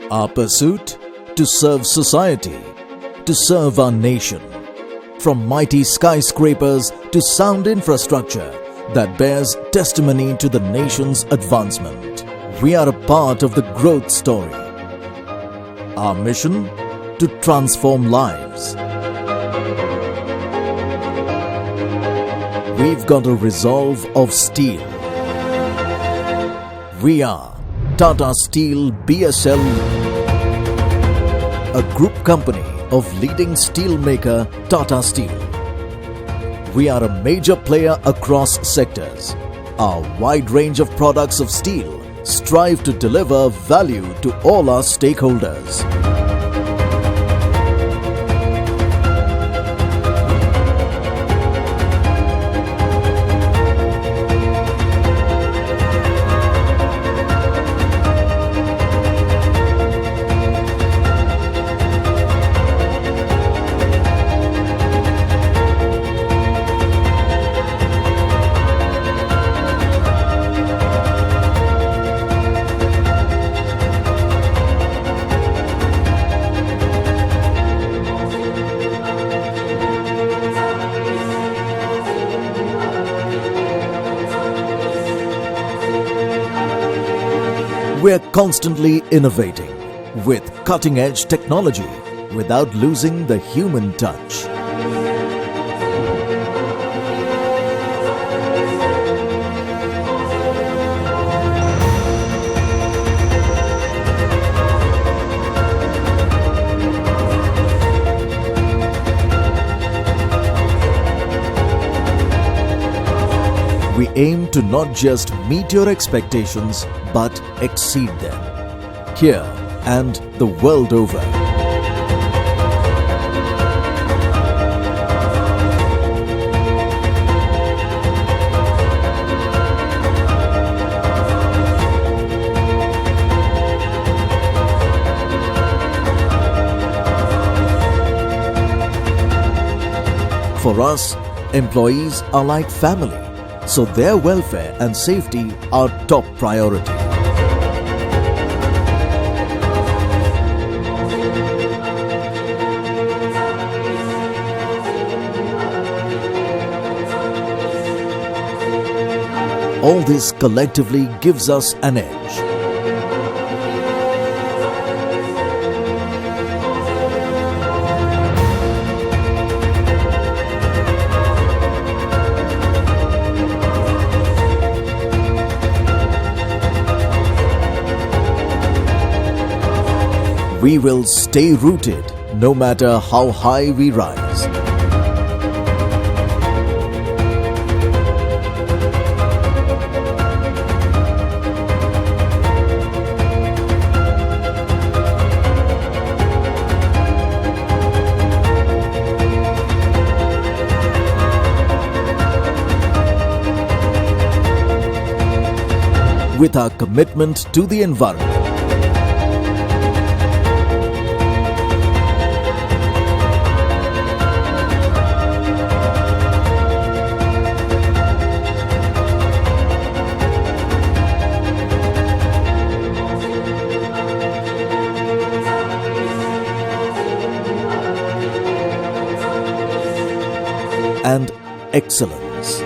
Our pursuit? To serve society, to serve our nation. From mighty skyscrapers to sound infrastructure that bears testimony to the nation's advancement. We are a part of the growth story. Our mission? To transform lives. We've got a resolve of steel. We are Tata Steel BSL, a group company of leading steelmaker Tata Steel. We are a major player across sectors. Our wide range of products of steel strive to deliver value to all our stakeholders. We're constantly innovating with cutting-edge technology without losing the human touch. We aim to not just meet your expectations, but exceed them, here and the world over. For us, employees are like family. So their welfare and safety are top priority. All this collectively gives us an edge. We will stay rooted no matter how high we rise. With our commitment to the environment, and excellence.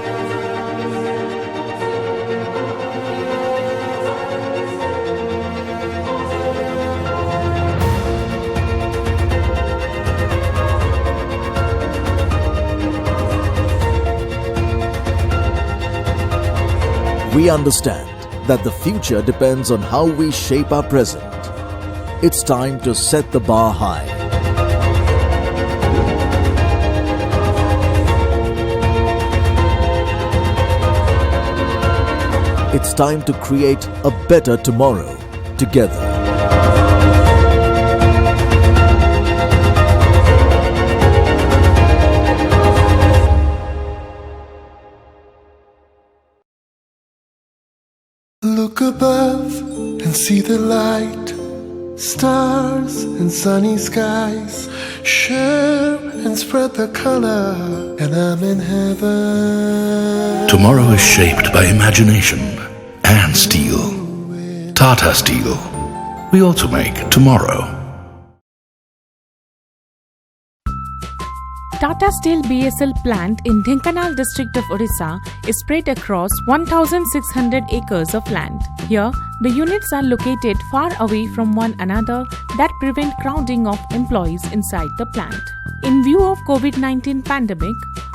We understand that the future depends on how we shape our present. It's time to set the bar high. It's time to create a better tomorrow together. Look above and see the light, stars and sunny skies. Share and spread the color, and I'm in heaven. Tomorrow is shaped by imagination and steel. Tata Steel. We also make tomorrow. Tata Steel BSL plant in Dhenkanal district of Odisha is spread across 1,600 acres of land. Here, the units are located far away from one another that prevent crowding of employees inside the plant. In view of COVID-19 pandemic,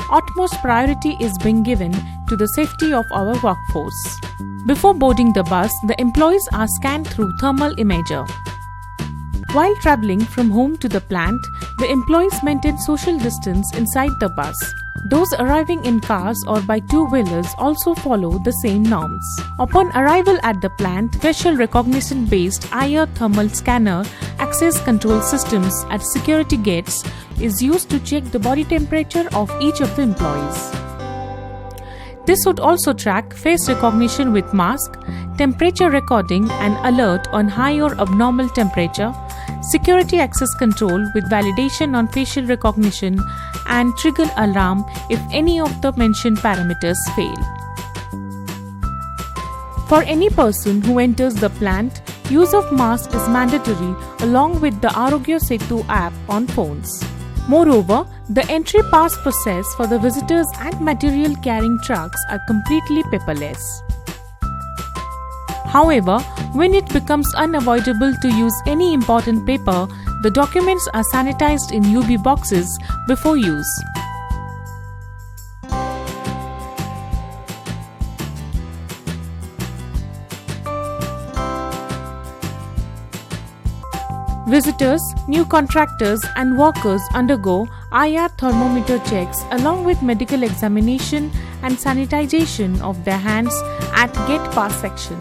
utmost priority is being given to the safety of our workforce. Before boarding the bus, the employees are scanned through thermal imager. While travelling from home to the plant, the employees maintain social distance inside the bus. Those arriving in cars or by two-wheelers also follow the same norms. Upon arrival at the plant, facial recognition-based IR thermal scanner access control systems at security gates is used to check the body temperature of each of the employees. This would also track face recognition with mask, temperature recording and alert on high or abnormal temperature, security access control with validation on facial recognition and trigger alarm if any of the mentioned parameters fail. For any person who enters the plant, use of mask is mandatory along with the Arogya Setu app on phones. Moreover, the entry pass process for the visitors and material carrying trucks are completely paperless. However, when it becomes unavoidable to use any important paper, the documents are sanitized in UV boxes before use. Visitors, new contractors and workers undergo IR thermometer checks along with medical examination and sanitization of their hands at gate pass section.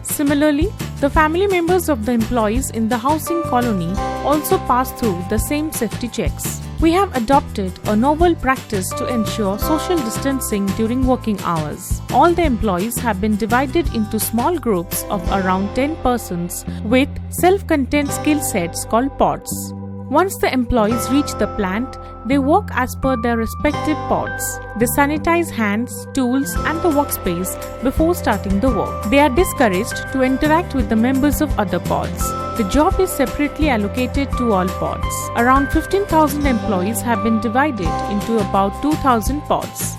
Similarly, the family members of the employees in the housing colony also pass through the same safety checks. We have adopted a novel practice to ensure social distancing during working hours. All the employees have been divided into small groups of around 10 persons with self-contained skill sets called pods. Once the employees reach the plant, they work as per their respective pods. They sanitize hands, tools and the workspace before starting the work. They are discouraged to interact with the members of other pods. The job is separately allocated to all pods. Around 15,000 employees have been divided into about 2,000 pods.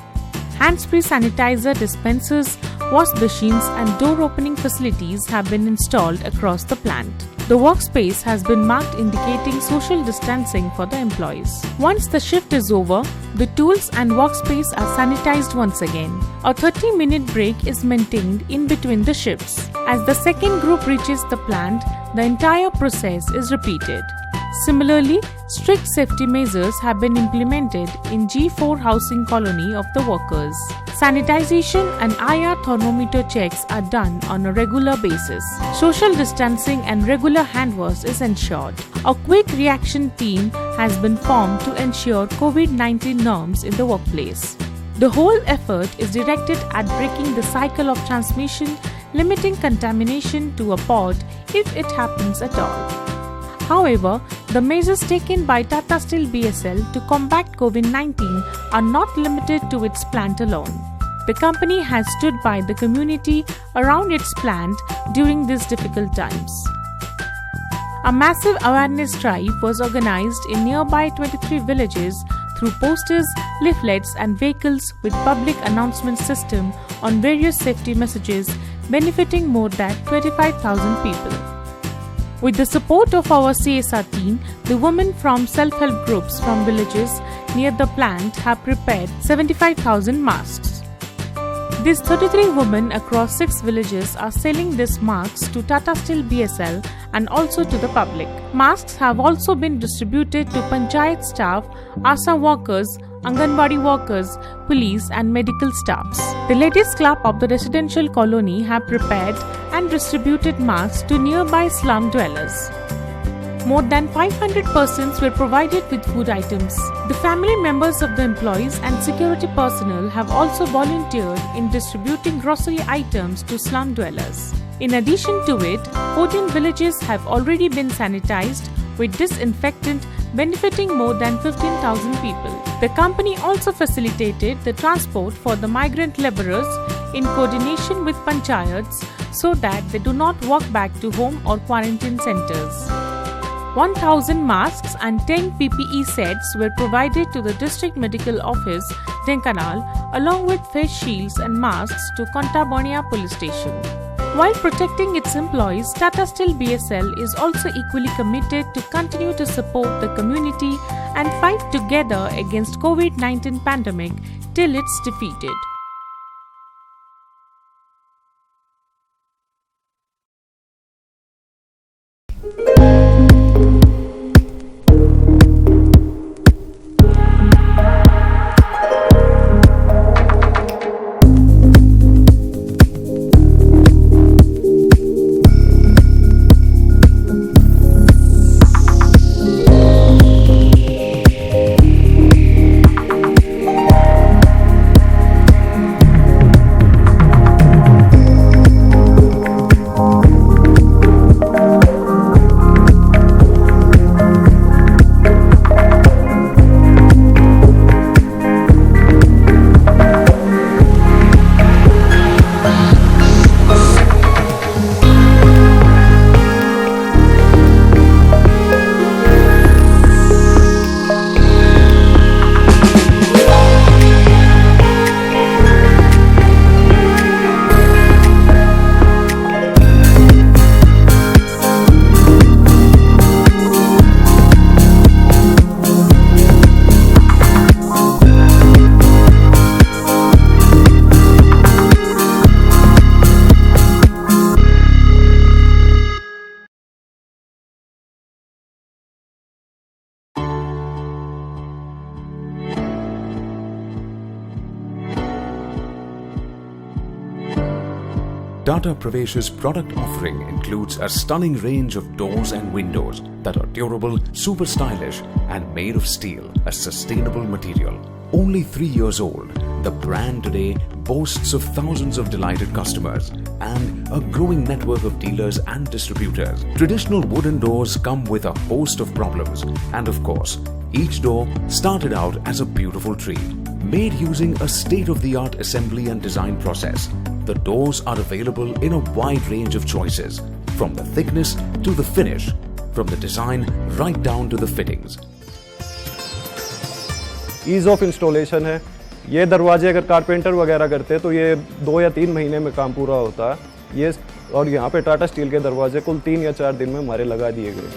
Hands-free sanitizer dispensers, wash machines and door opening facilities have been installed across the plant. The workspace has been marked indicating social distancing for the employees. Once the shift is over, the tools and workspace are sanitized once again. A 30-minute break is maintained in between the shifts. As the second group reaches the plant, the entire process is repeated. Similarly, strict safety measures have been implemented in G4 housing colony of the workers. Sanitization and IR thermometer checks are done on a regular basis. Social distancing and regular hand wash is ensured. A quick reaction team has been formed to ensure COVID-19 norms in the workplace. The whole effort is directed at breaking the cycle of transmission, limiting contamination to a pod if it happens at all. However, the measures taken by Tata Steel BSL to combat COVID-19 are not limited to its plant alone. The company has stood by the community around its plant during these difficult times. A massive awareness drive was organized in nearby 23 villages through posters, leaflets and vehicles with public announcement system on various safety messages benefiting more than 25,000 people. With the support of our CSR team, the women from self-help groups from villages near the plant have prepared 75,000 masks. These 33 women across 6 villages are selling these masks to Tata Steel BSL and also to the public. Masks have also been distributed to Panchayat staff, ASA workers, Anganwadi workers, police and medical staffs. The ladies club of the residential colony have prepared and distributed masks to nearby slum dwellers. More than 500 persons were provided with food items. The family members of the employees and security personnel have also volunteered in distributing grocery items to slum dwellers. In addition to it, 14 villages have already been sanitized with disinfectant benefiting more than 15,000 people. The company also facilitated the transport for the migrant laborers in coordination with panchayats so that they do not walk back to home or quarantine centers. 1,000 masks and 10 PPE sets were provided to the District Medical Office, Dhenkanal, along with face shields and masks to Kontabonia Police Station. While protecting its employees, Tata Steel BSL is also equally committed to continue to support the community and fight together against COVID-19 pandemic till it's defeated. Tata Pravesh's product offering includes a stunning range of doors and windows that are durable, super stylish and made of steel, a sustainable material. Only 3 years old, the brand today boasts of thousands of delighted customers and a growing network of dealers and distributors. Traditional wooden doors come with a host of problems, and of course, each door started out as a beautiful tree. Made using a state-of-the-art assembly and design process, the doors are available in a wide range of choices, from the thickness to the finish, from the design right down to the fittings. Ease of installation है। ये दरवाजे अगर carpenter वगैरह करते तो ये 2 या 3 महीने में काम पूरा होता है। ये और यहाँ पे टाटा स्टील के दरवाजे कुल 3 या 4 दिन में हमारे लगा दिए गए।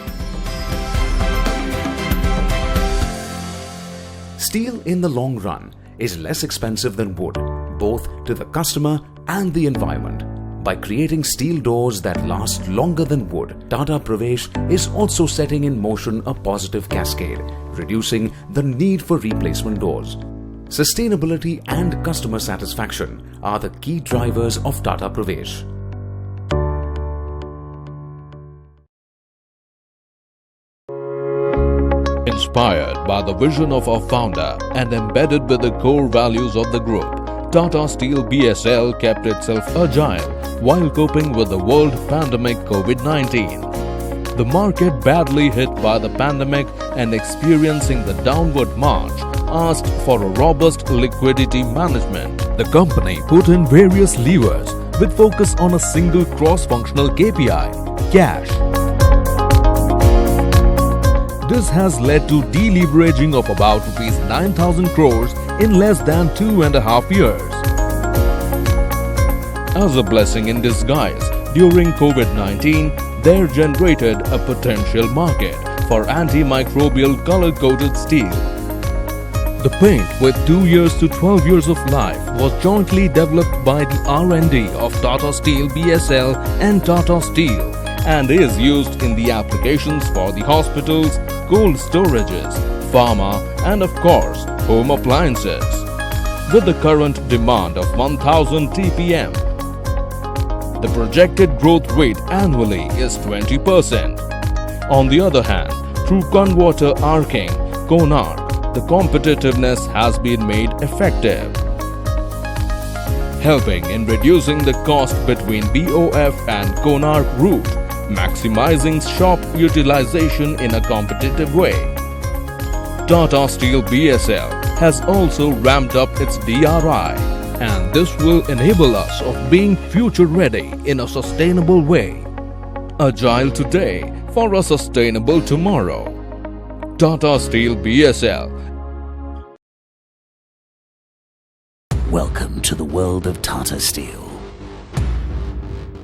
Steel in the long run is less expensive than wood, both to the customer and the environment. By creating steel doors that last longer than wood, Tata Pravesh is also setting in motion a positive cascade, reducing the need for replacement doors. Sustainability and customer satisfaction are the key drivers of Tata Pravesh. Inspired by the vision of our founder and embedded with the core values of the group, Tata Steel BSL kept itself agile while coping with the world pandemic COVID-19. The market badly hit by the pandemic and experiencing the downward march asked for a robust liquidity management. The company put in various levers with focus on a single cross-functional KPI, cash. This has led to deleveraging of about Rs 9,000 crores in less than 2.5 years. As a blessing in disguise, during COVID-19, there generated a potential market for antimicrobial color-coated steel. The paint with 2 years to 12 years of life was jointly developed by the R&D of Tata Steel BSL and Tata Steel and is used in the applications for the hospitals, cold storages, pharma and of course home appliances. With the current demand of 1000 TPM, the projected growth rate annually is 20%. On the other hand, through converter arcing, Konark, the competitiveness has been made effective, helping in reducing the cost between BOF and Konark route, maximizing shop utilization in a competitive way. Tata Steel BSL has also ramped up its DRI, and this will enable us of being future ready in a sustainable way. Agile today for a sustainable tomorrow. Tata Steel BSL. Welcome to the world of Tata Steel,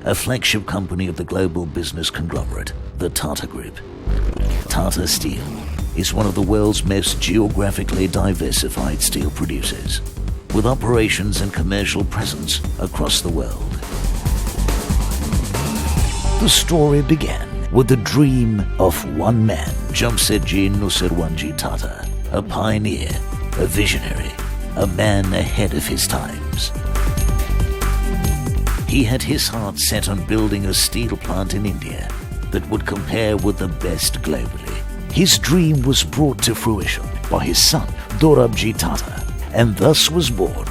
a flagship company of the global business conglomerate, the Tata Group. Tata Steel is one of the world's most geographically diversified steel producers, with operations and commercial presence across the world. The story began with the dream of one man, Jamsetji Nusserwanji Tata, a pioneer, a visionary, a man ahead of his times. He had his heart set on building a steel plant in India that would compare with the best globally. His dream was brought to fruition by his son, Dorabji Tata, and thus was born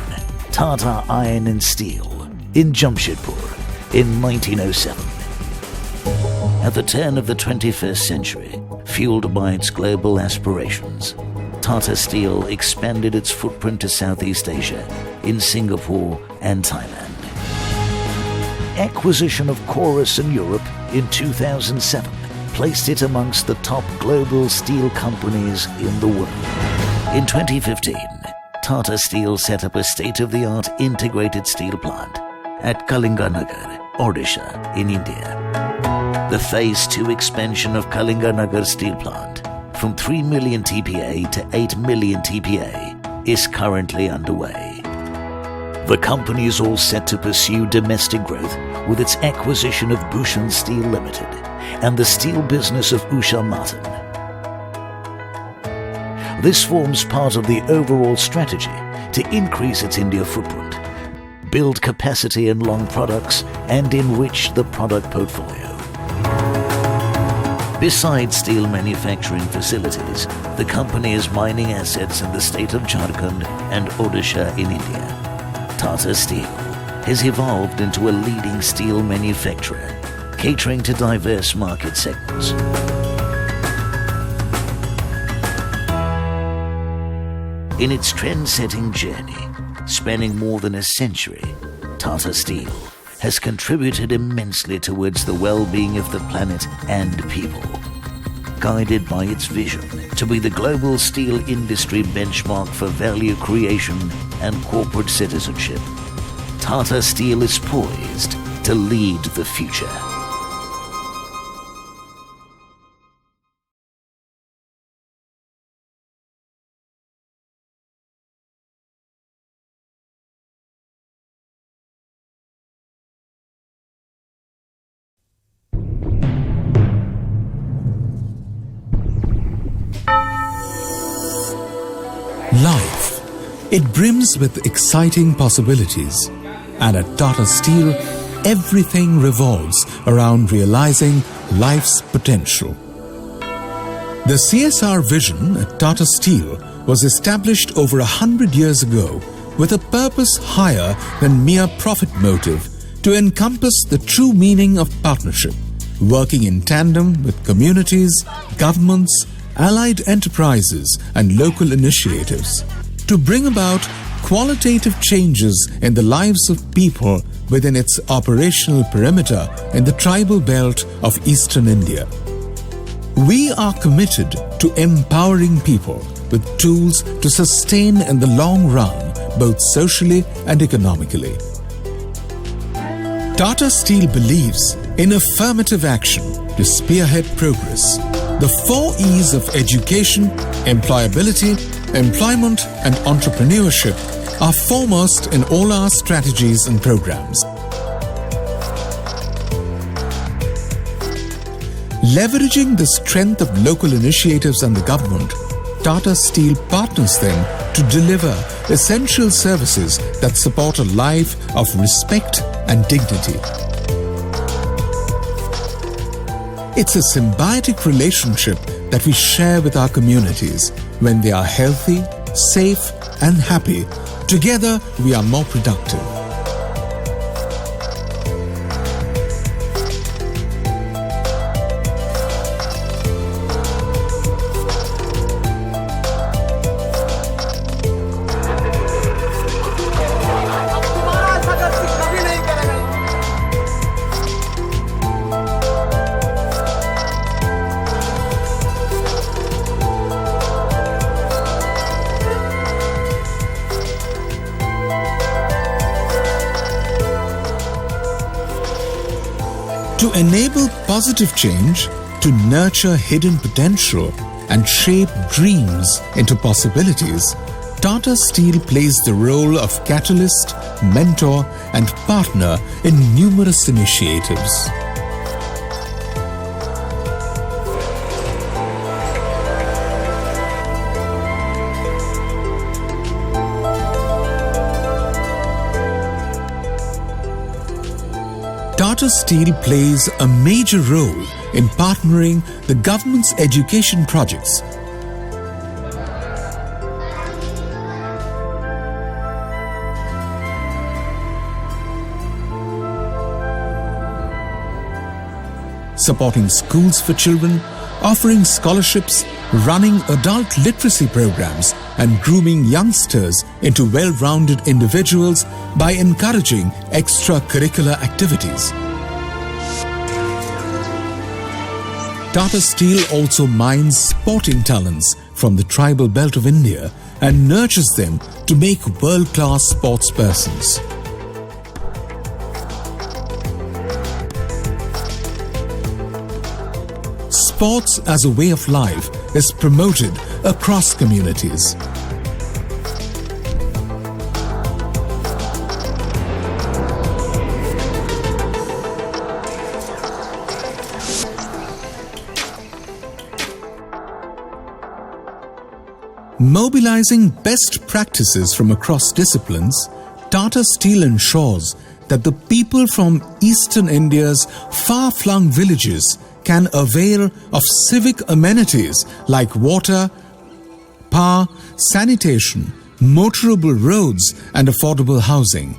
Tata Iron and Steel in Jamshedpur in 1907. At the turn of the 21st century, fueled by its global aspirations, Tata Steel expanded its footprint to Southeast Asia in Singapore and Thailand. Acquisition of Chorus in Europe in 2007 placed it amongst the top global steel companies in the world. In 2015, Tata Steel set up a state-of-the-art integrated steel plant at Kalinganagar, Odisha in India. The Phase 2 expansion of Kalinganagar steel plant from 3 million TPA to 8 million TPA is currently underway. The company is all set to pursue domestic growth with its acquisition of Bhushan Steel Limited and the steel business of Usha Martin. This forms part of the overall strategy to increase its India footprint, build capacity in long products, and enrich the product portfolio. Besides steel manufacturing facilities, the company has mining assets in the state of Jharkhand and Odisha in India. Tata Steel has evolved into a leading steel manufacturer, catering to diverse market segments. In its trend-setting journey, spanning more than a century, Tata Steel has contributed immensely towards the well-being of the planet and people. Guided by its vision to be the global steel industry benchmark for value creation and corporate citizenship, Tata Steel is poised to lead the future. Life. It brims with exciting possibilities, and at Tata Steel, everything revolves around realizing life's potential. The CSR vision at Tata Steel was established over 100 years ago with a purpose higher than mere profit motive to encompass the true meaning of partnership, working in tandem with communities, governments, allied enterprises and local initiatives to bring about qualitative changes in the lives of people within its operational perimeter in the tribal belt of eastern India. We are committed to empowering people with tools to sustain in the long run, both socially and economically. Tata Steel believes in affirmative action to spearhead progress. The 4 E's of education, employability, employment and entrepreneurship are foremost in all our strategies and programs. Leveraging the strength of local initiatives and the government, Tata Steel partners them to deliver essential services that support a life of respect and dignity. It's a symbiotic relationship that we share with our communities. When they are healthy, safe, and happy, together we are more productive. To enable positive change, to nurture hidden potential and shape dreams into possibilities, Tata Steel plays the role of catalyst, mentor and partner in numerous initiatives. Tata Steel plays a major role in partnering the government's education projects. Supporting schools for children, offering scholarships, running adult literacy programs, and grooming youngsters into well-rounded individuals by encouraging extracurricular activities. Tata Steel also mines sporting talents from the tribal belt of India and nurtures them to make world-class sportspersons. Sports as a way of life is promoted across communities. Mobilizing best practices from across disciplines, Tata Steel ensures that the people from eastern India's far-flung villages can avail of civic amenities like water, power, sanitation, motorable roads and affordable housing.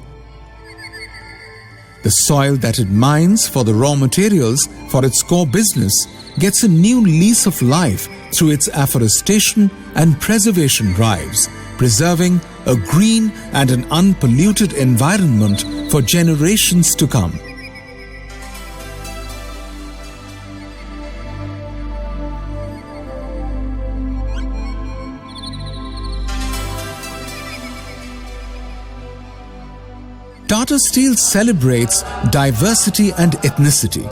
The soil that it mines for the raw materials for its core business gets a new lease of life through its afforestation and preservation drives, preserving a green and an unpolluted environment for generations to come. Tata Steel celebrates diversity and ethnicity,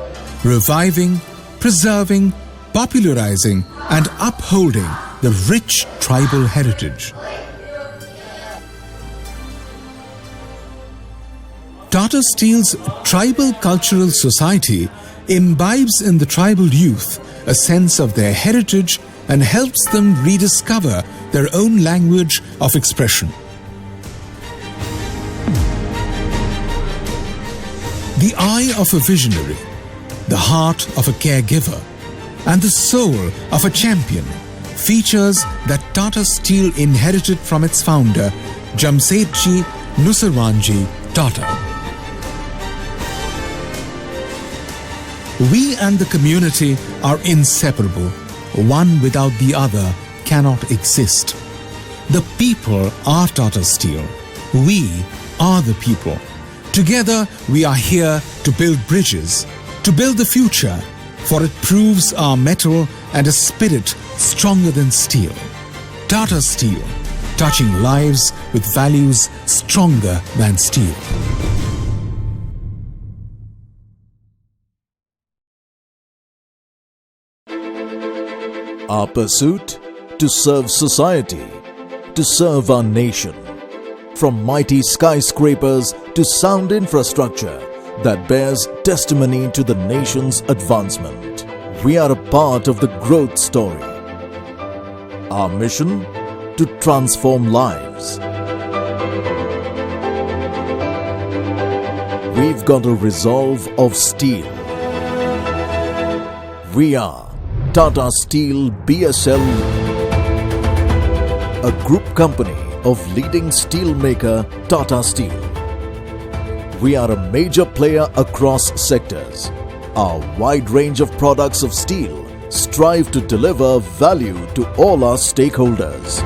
reviving, preserving, popularizing and upholding the rich tribal heritage. Tata Steel's Tribal Cultural Society imbibes in the tribal youth a sense of their heritage and helps them rediscover their own language of expression. The eye of a visionary, the heart of a caregiver, and the soul of a champion features that Tata Steel inherited from its founder, Jamsetji Nusarwanji Tata. We and the community are inseparable. One without the other cannot exist. The people are Tata Steel. We are the people. Together, we are here to build bridges, to build the future, for it proves our metal and a spirit stronger than steel. Tata Steel, touching lives with values stronger than steel. Our pursuit to serve society, to serve our nation. From mighty skyscrapers to sound infrastructure that bears testimony to the nation's advancement. We are a part of the growth story. Our mission: to transform lives. We've got a resolve of steel. We are Tata Steel BSL, a group company of leading steel maker Tata Steel. We are a major player across sectors. Our wide range of products of steel strive to deliver value to all our stakeholders.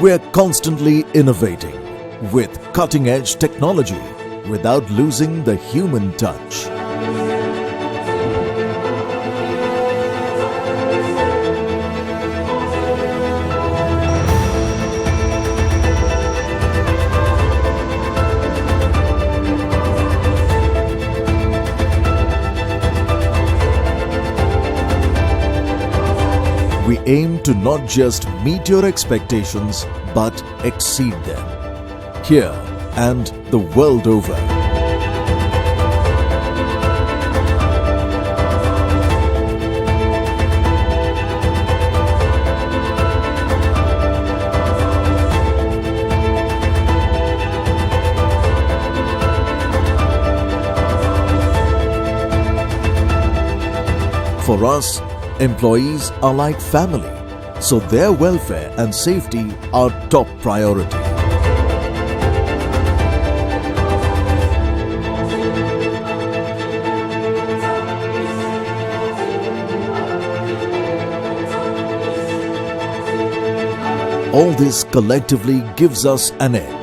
We're constantly innovating with cutting-edge technology without losing the human touch. We aim to not just meet your expectations, but exceed them, here and the world over. For us, employees are like family, so their welfare and safety are top priority. All this collectively gives us an edge.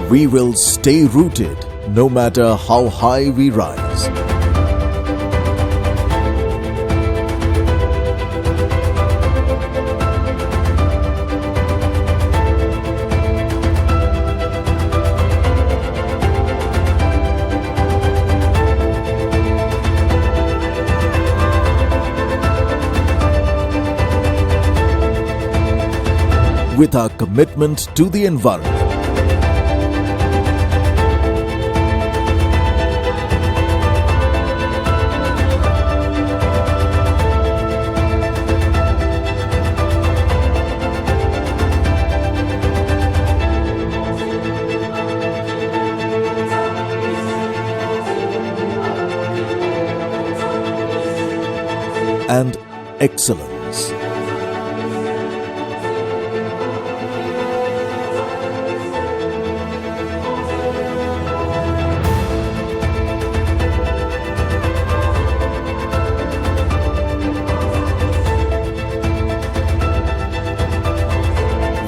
We will stay rooted no matter how high we rise. With our commitment to the environment, and excellence.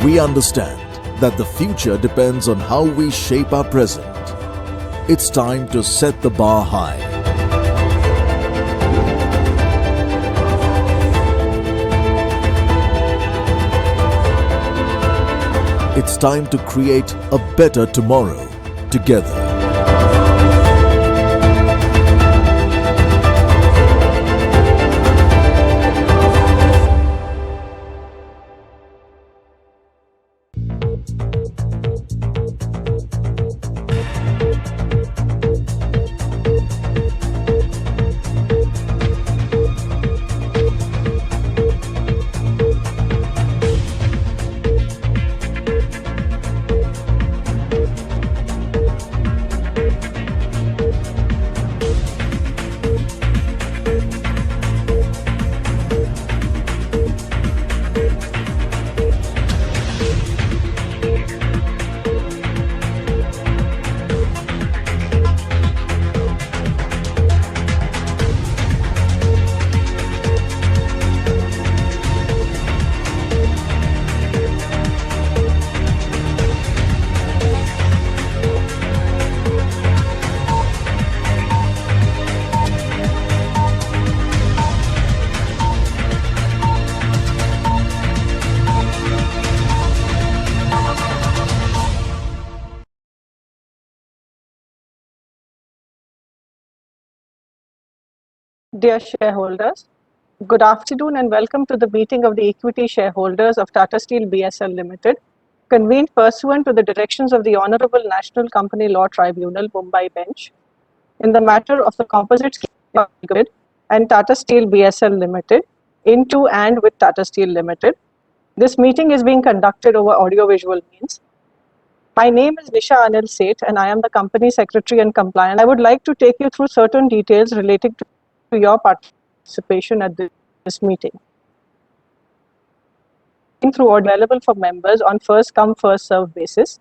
We understand that the future depends on how we shape our present. It's time to set the bar high. It's time to create a better tomorrow together. Dear shareholders, good afternoon and welcome to the meeting of the equity shareholders of Tata Steel BSL Limited, convened pursuant to the directions of the Honorable National Company Law Tribunal, Mumbai Bench, in the matter of the composite scheme and Tata Steel BSL Limited, into and with Tata Steel Limited. This meeting is being conducted over audiovisual means. My name is Nisha Anil Seth and I am the Company Secretary and Compliance. I would like to take you through certain details relating to your participation at this meeting. through audio available for members on first come first served basis.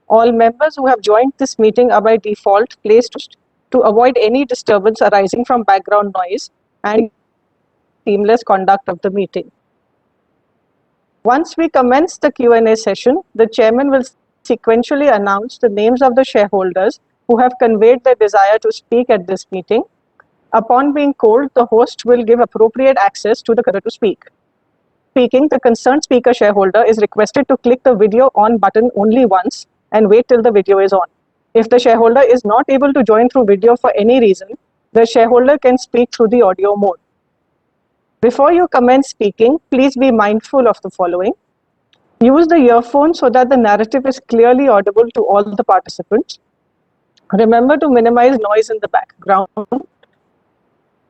All members who have joined this meeting are by default placed to avoid any disturbance arising from background noise and seamless conduct of the meeting. Once we commence the Q&A session, the chairman will sequentially announce the names of the shareholders who have conveyed their desire to speak at this meeting. Upon being called, the host will give appropriate access to the caller to speak. Speaking, the concerned speaker shareholder is requested to click the video on button only once and wait till the video is on. If the shareholder is not able to join through video for any reason, the shareholder can speak through the audio mode. Before you commence speaking, please be mindful of the following. Use the earphone so that the narrative is clearly audible to all the participants. Remember to minimize noise in the background.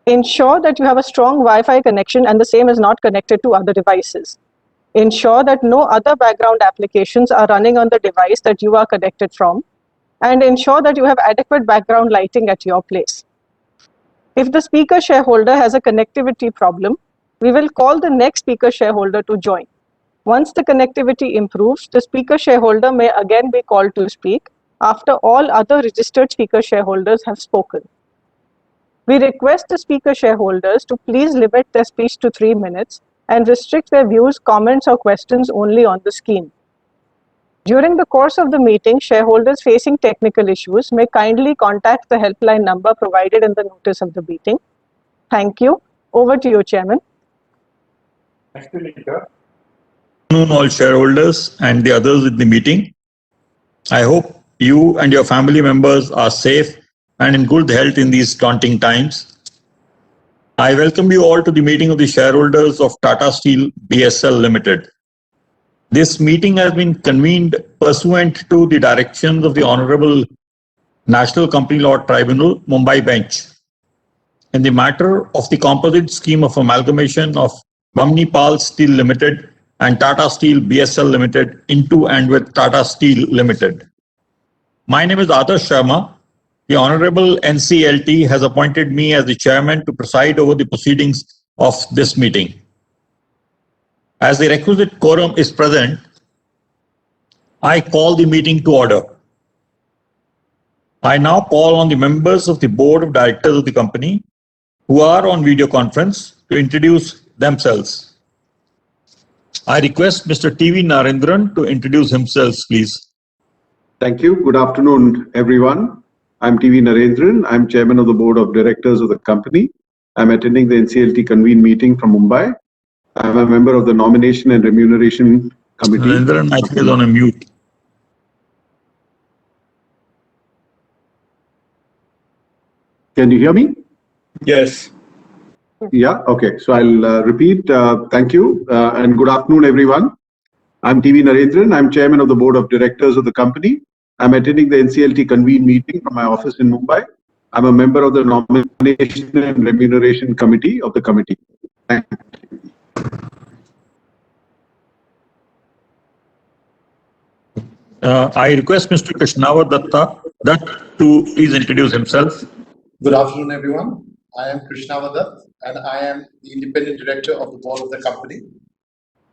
Ensure that you have a strong Wi-Fi connection and the same is not connected to other devices. Ensure that no other background applications are running on the device that you are connected from, and ensure that you have adequate background lighting at your place. If the speaker shareholder has a connectivity problem, we will call the next speaker shareholder to join. Once the connectivity improves, the speaker shareholder may again be called to speak after all other registered speaker shareholders have spoken. We request the speaker shareholders to please limit their speech to 3 minutes and restrict their views, comments, or questions only on the scheme. During the course of the meeting, shareholders facing technical issues may kindly contact the helpline number provided in the notice of the meeting. Thank you. Over to you, Chairman. Thank you, Lika. Good afternoon, all shareholders and the others in the meeting. I hope you and your family members are safe and in good health in these daunting times. I welcome you all to the meeting of the shareholders of Tata Steel BSL Limited. This meeting has been convened pursuant to the directions of the Honorable National Company Law Tribunal, Mumbai Bench, in the matter of the composite scheme of amalgamation of Bamnipal Steel Limited and Tata Steel BSL Limited into and with Tata Steel Limited. My name is Adarsh Sharma. The Honorable NCLT has appointed me as the chairman to preside over the proceedings of this meeting. As the requisite quorum is present, I call the meeting to order. I now call on the members of the board of directors of the company who are on video conference to introduce themselves. I request Mr. TV Narendran to introduce himself, please. Thank you. Good afternoon, everyone. I'm TV Narendran. I'm chairman of the board of directors of the company. I'm attending the NCLT convened meeting from Mumbai. I'm a member of the nomination and remuneration committee. Narendran, I think is on a mute. Can you hear me? Yes. Yeah, okay. So I'll repeat. Thank you and good afternoon, everyone. I'm TV Narendran. I'm chairman of the board of directors of the company. I'm attending the NCLT convened meeting from my office in Mumbai. I'm a member of the nomination and remuneration committee of the committee. Thank you. I request Mr. Krishnawar Datta to please introduce himself. Good afternoon, everyone. I am Krishnawar Datta and I am the independent director of the board of the company.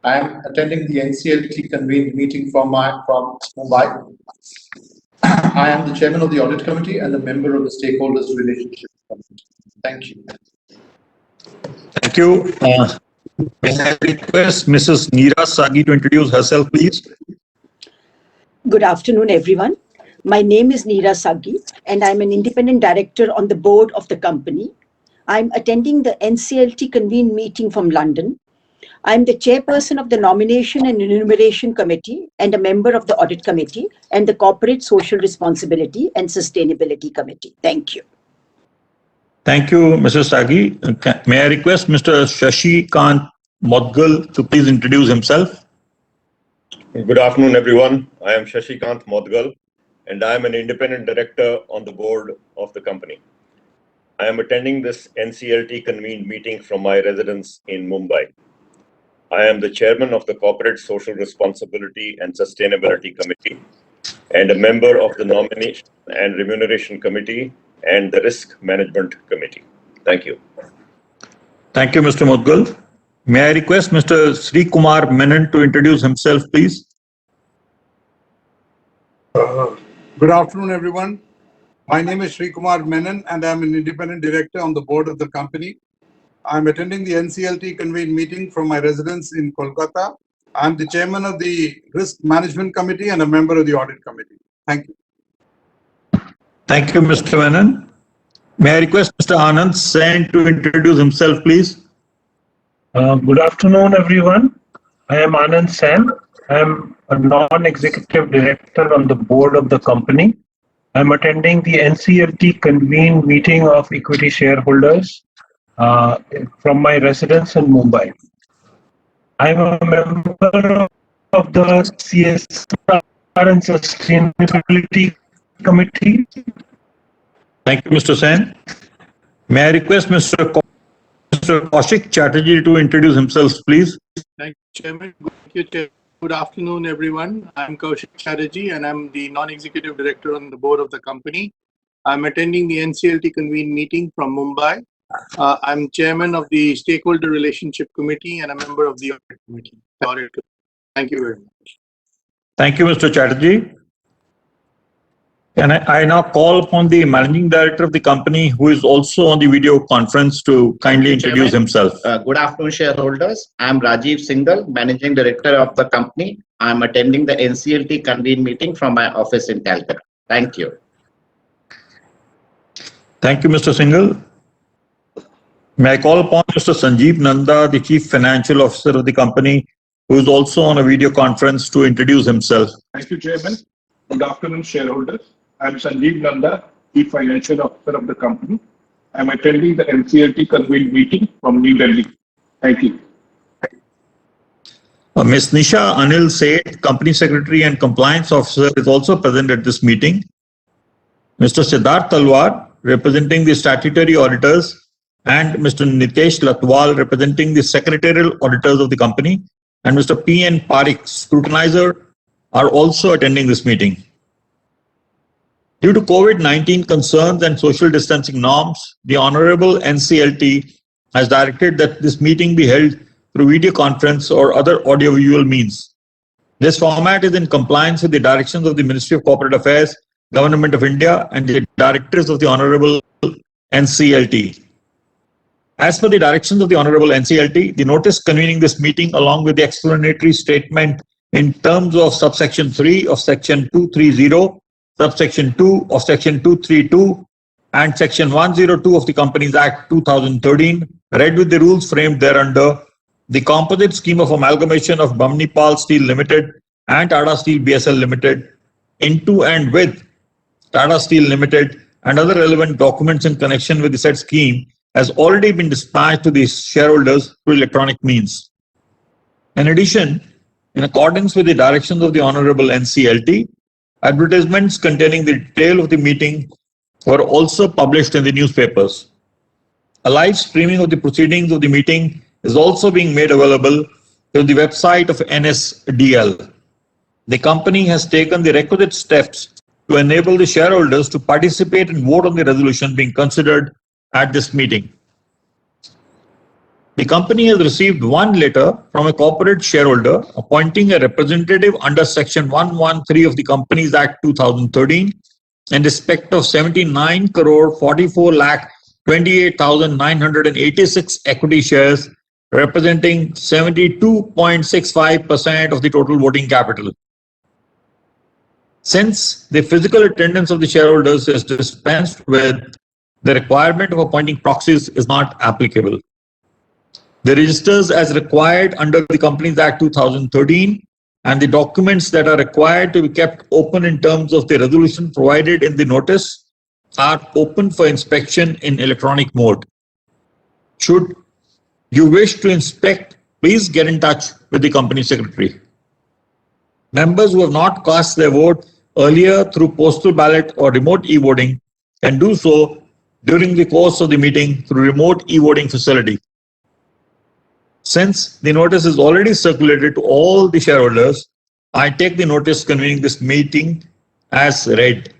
I am attending the NCLT convened meeting from Mumbai. I am the chairman of the audit committee and a member of the stakeholders relationship committee. Thank you. Thank you. May I request Mrs. Neera Sagi to introduce herself, please? Good afternoon, everyone. My name is Neera Sagi, and I'm an independent director on the board of the company. I'm attending the NCLT convened meeting from London. I'm the chairperson of the nomination and remuneration committee and a member of the audit committee and the corporate social responsibility and sustainability committee. Thank you. Thank you, Mrs. Sagi. May I request Mr. Shashi Kant Modgal to please introduce himself? Good afternoon, everyone. I am Shashi Kant Modgal, and I am an independent director on the board of the company. I am attending this NCLT convened meeting from my residence in Mumbai. I am the chairman of the Corporate Social Responsibility and Sustainability Committee and a member of the Nomination and Remuneration Committee and the Risk Management Committee. Thank you. Thank you, Mr. Modgal. May I request Mr. Sri Kumar Menon to introduce himself, please? Good afternoon, everyone. My name is Sri Kumar Menon, and I'm an independent director on the board of the company. I'm attending the NCLT convened meeting from my residence in Kolkata. I'm the chairman of the Risk Management Committee and a member of the Audit Committee. Thank you. Thank you, Mr. Menon. May I request Mr. Anand Sen to introduce himself, please? Good afternoon, everyone. I am Anand Sen. I am a non-executive director on the board of the company. I'm attending the NCLT convened meeting of equity shareholders from my residence in Mumbai. I'm a member of the CSR and Sustainability Committee. Thank you, Mr. Sen. May I request Mr. Kaushik Chatterjee to introduce himself, please? Thank you, Chairman. Good afternoon, everyone. I'm Kaushik Chatterjee, and I'm the non-executive director on the board of the company. I'm attending the NCLT convened meeting from Mumbai. I'm chairman of the Stakeholder Relationship Committee and a member of the Audit Committee. Thank you very much. Thank you, Mr. Chatterjee. And I now call upon the managing director of the company, who is also on the video conference, to kindly introduce himself. Good afternoon, shareholders. I'm Rajiv Singhal, managing director of the company. I'm attending the NCLT convened meeting from my office in Calcutta. Thank you. Thank you, Mr. Singhal. May I call upon Mr. Sanjeev Nanda, the Chief Financial Officer of the company, who is also on a video conference, to introduce himself. Thank you, Chairman. Good afternoon, shareholders. I'm Sanjeev Nanda, Chief Financial Officer of the company. I'm attending the NCLT convened meeting from New Delhi. Thank you. Ms. Nisha Anil Seth, Company Secretary and Compliance Officer, is also present at this meeting. Mr. Siddharth Talwar, representing the statutory auditors, and Mr. Nitesh Latwal, representing the secretarial auditors of the company, and Mr. P.N. Parikh, scrutinizer, are also attending this meeting. Due to COVID-19 concerns and social distancing norms, the Honorable NCLT has directed that this meeting be held through video conference or other audiovisual means. This format is in compliance with the directions of the Ministry of Corporate Affairs, Government of India, and the directives of the Honorable NCLT. As per the directions of the Honorable NCLT, the notice convening this meeting, along with the explanatory statement in terms of subsection 3 of section 230, subsection 2 of section 232, and section 102 of the Companies Act 2013, read with the rules framed thereunder, the composite scheme of amalgamation of Bamnipal Steel Limited and Tata Steel BSL Limited into and with Tata Steel Limited and other relevant documents in connection with the said scheme has already been dispatched to the shareholders through electronic means. In addition, in accordance with the directions of the Honorable NCLT, advertisements containing the detail of the meeting were also published in the newspapers. A live streaming of the proceedings of the meeting is also being made available through the website of NSDL. The company has taken the requisite steps to enable the shareholders to participate and vote on the resolution being considered at this meeting. The company has received one letter from a corporate shareholder appointing a representative under Section 113 of the Companies Act 2013 in respect of 79 crore 44 lakh 28,986 equity shares representing 72.65% of the total voting capital. Since the physical attendance of the shareholders is dispensed with, the requirement of appointing proxies is not applicable. The registers as required under the Companies Act 2013 and the documents that are required to be kept open in terms of the resolution provided in the notice are open for inspection in electronic mode. Should you wish to inspect, please get in touch with the company secretary. Members who have not cast their vote earlier through postal ballot or remote e-voting can do so during the course of the meeting through remote e-voting facility. Since the notice is already circulated to all the shareholders, I take the notice convening this meeting as read.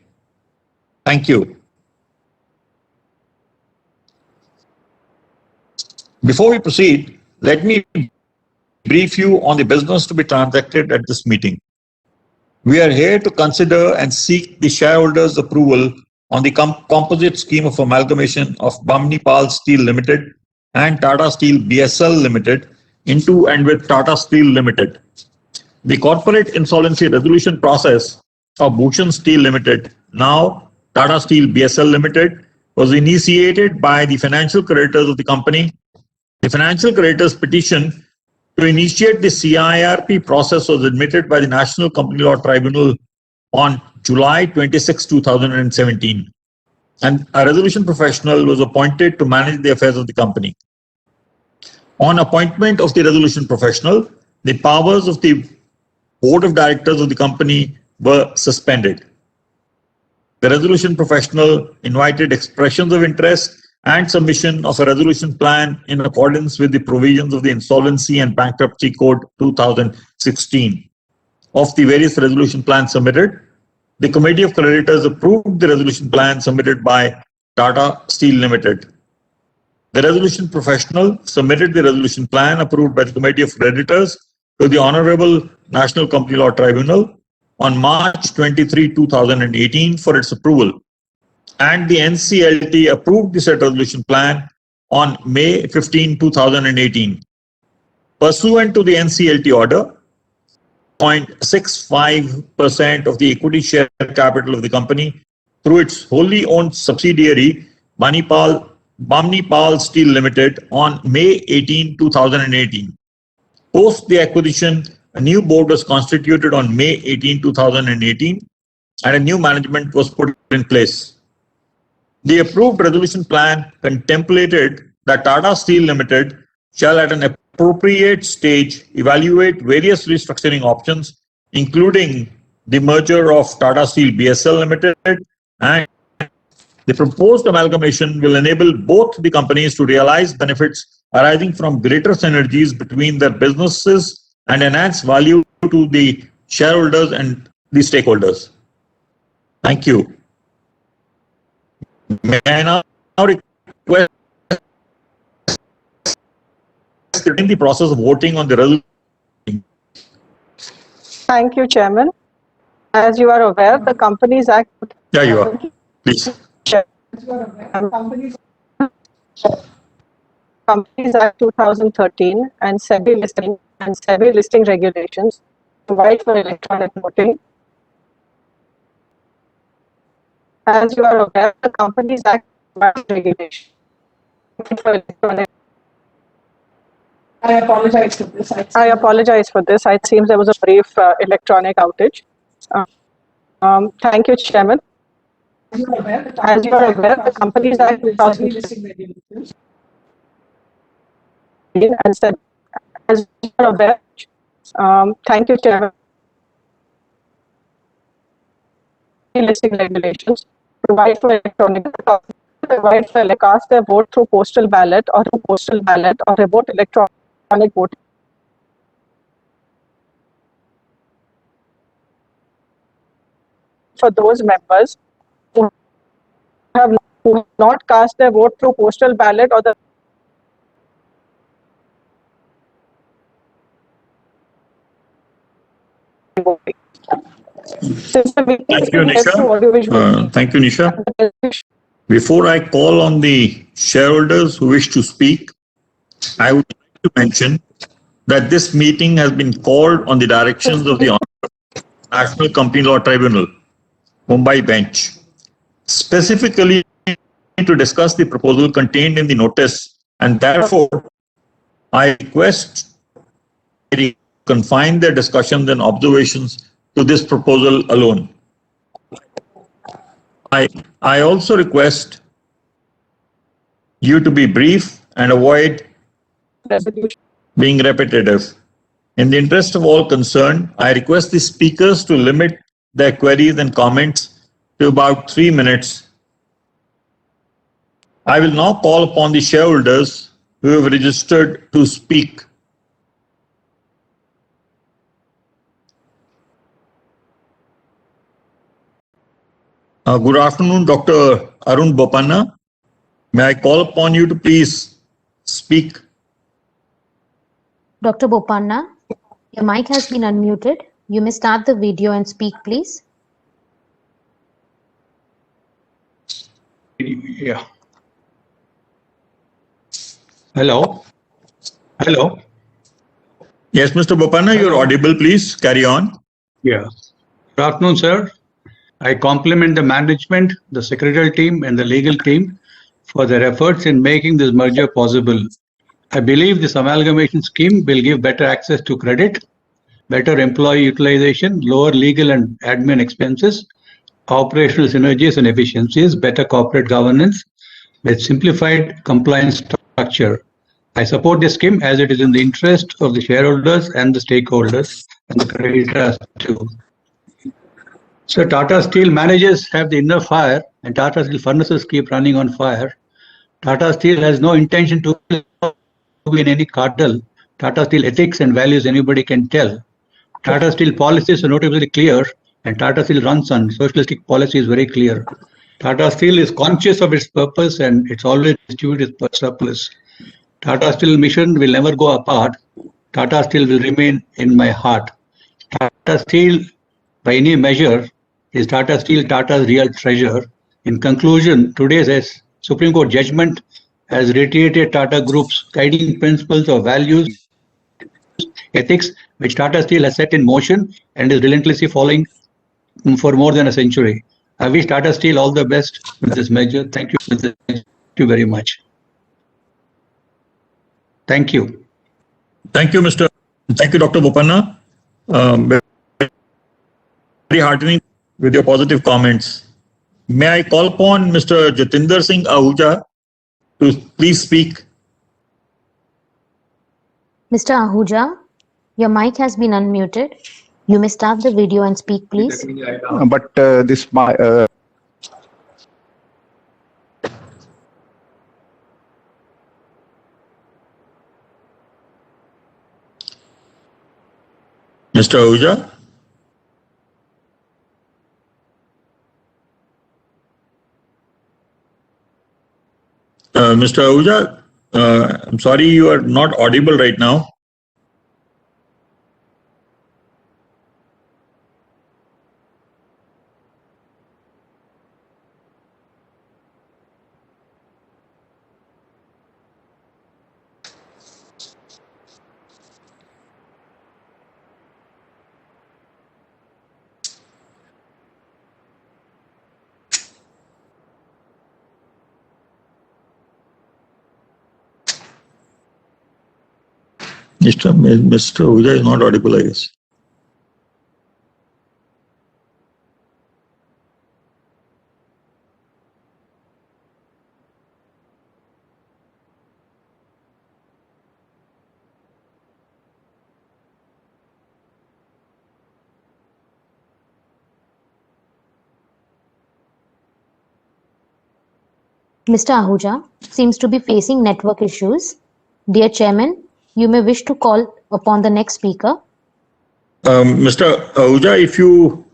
Thank you. Before we proceed, Let me brief you on the business to be transacted at this meeting. We are here to consider and seek the shareholders' approval on the composite scheme of amalgamation of Bamnipal Steel Limited and Tata Steel BSL Limited into and with Tata Steel Limited. The corporate insolvency resolution process of Bhushan Steel Limited, now Tata Steel BSL Limited, was initiated by the financial creditors of the company. The financial creditors' petition to initiate the CIRP process was admitted by the National Company Law Tribunal on July 26, 2017, and a resolution professional was appointed to manage the affairs of the company. On appointment of the resolution professional, the powers of the board of directors of the company were suspended. The resolution professional invited expressions of interest and submission of a resolution plan in accordance with the provisions of the Insolvency and Bankruptcy Code 2016. Of the various resolution plans submitted, the Committee of Creditors approved the resolution plan submitted by Tata Steel Limited. The resolution professional submitted the resolution plan approved by the Committee of Creditors to the Honorable National Company Law Tribunal on March 23, 2018 for its approval, and the NCLT approved the said resolution plan on May 15, 2018. Pursuant to the NCLT order, 0.65% of the equity share capital of the company through its wholly owned subsidiary Bamnipal Steel Limited on May 18, 2018. Post the acquisition, a new board was constituted on May 18, 2018, and a new management was put in place. The approved resolution plan contemplated that Tata Steel Limited shall at an appropriate stage evaluate various restructuring options, including the merger of Tata Steel BSL Limited, and the proposed amalgamation will enable both the companies to realize benefits arising from greater synergies between their businesses and enhance value to the shareholders and the stakeholders. Thank you. May I now request in the process of voting on the resolution? Thank you, Chairman. As you are aware, the Companies Act. Yeah, you are. Please. Companies Act 2013 and SEBI listing regulations provide for electronic voting. As you are aware, the Companies Act provides regulation for electronic. I apologize for this. It seems there was a brief electronic outage. Thank you, Chairman. As you are aware, the Companies Act 2013 and said, as you are aware, thank you, Chairman. Listing regulations provide for electronic cast their vote through postal ballot or a vote electronic vote for those members who have not cast their vote through postal ballot or the voting. Thank you, Nisha. Thank you, Nisha. Before I call on the shareholders who wish to speak, I would like to mention that this meeting has been called on the directions of the National Company Law Tribunal, Mumbai bench, specifically to discuss the proposal contained in the notice, and therefore I request to confine their discussions and observations to this proposal alone. I also request you to be brief and avoid being repetitive. In the interest of all concerned, I request the speakers to limit their queries and comments to about 3 minutes. I will now call upon the shareholders who have registered to speak. Good afternoon, Dr. Arun Bopanna. May I call upon you to please speak? Dr. Bopanna, your mic has been unmuted. You may start the video and speak, please. Yeah. Hello. Hello. Yes, Mr. Bopanna, you're audible. Please carry on. Yeah. Good afternoon, sir. I compliment the management, the secretarial team, and the legal team for their efforts in making this merger possible. I believe this amalgamation scheme will give better access to credit, better employee utilization, lower legal and admin expenses, operational synergies and efficiencies, better corporate governance with simplified compliance structure. I support this scheme as it is in the interest of the shareholders and the stakeholders and the creditors too. So Tata Steel managers have the inner fire and Tata Steel furnaces keep running on fire. Tata Steel has no intention to be in any cartel. Tata Steel ethics and values anybody can tell. Tata Steel policies are notably clear and Tata Steel runs on socialistic policy is very clear. Tata Steel is conscious of its purpose and it's always distributed its surplus. Tata Steel mission will never go apart. Tata Steel will remain in my heart. Tata Steel, by any measure, is Tata Steel Tata's real treasure. In conclusion, today's Supreme Court judgment has reiterated Tata Group's guiding principles of values, ethics, which Tata Steel has set in motion and is relentlessly following for more than a century. I wish Tata Steel all the best with this measure. Thank you very much. Thank you. Thank you, Dr. Bopanna. Very heartening with your positive comments. May I call upon Mr. Jatinder Singh Ahuja to please speak? Mr. Ahuja, your mic has been unmuted. You may start the video and speak, please. But this Mr. Ahuja? Mr. Ahuja, I'm sorry you are not audible right now. Mr. Ahuja is not audible, I guess. Mr. Ahuja seems to be facing network issues. Dear Chairman, you may wish to call upon the next speaker. Mr. Ahuja, if you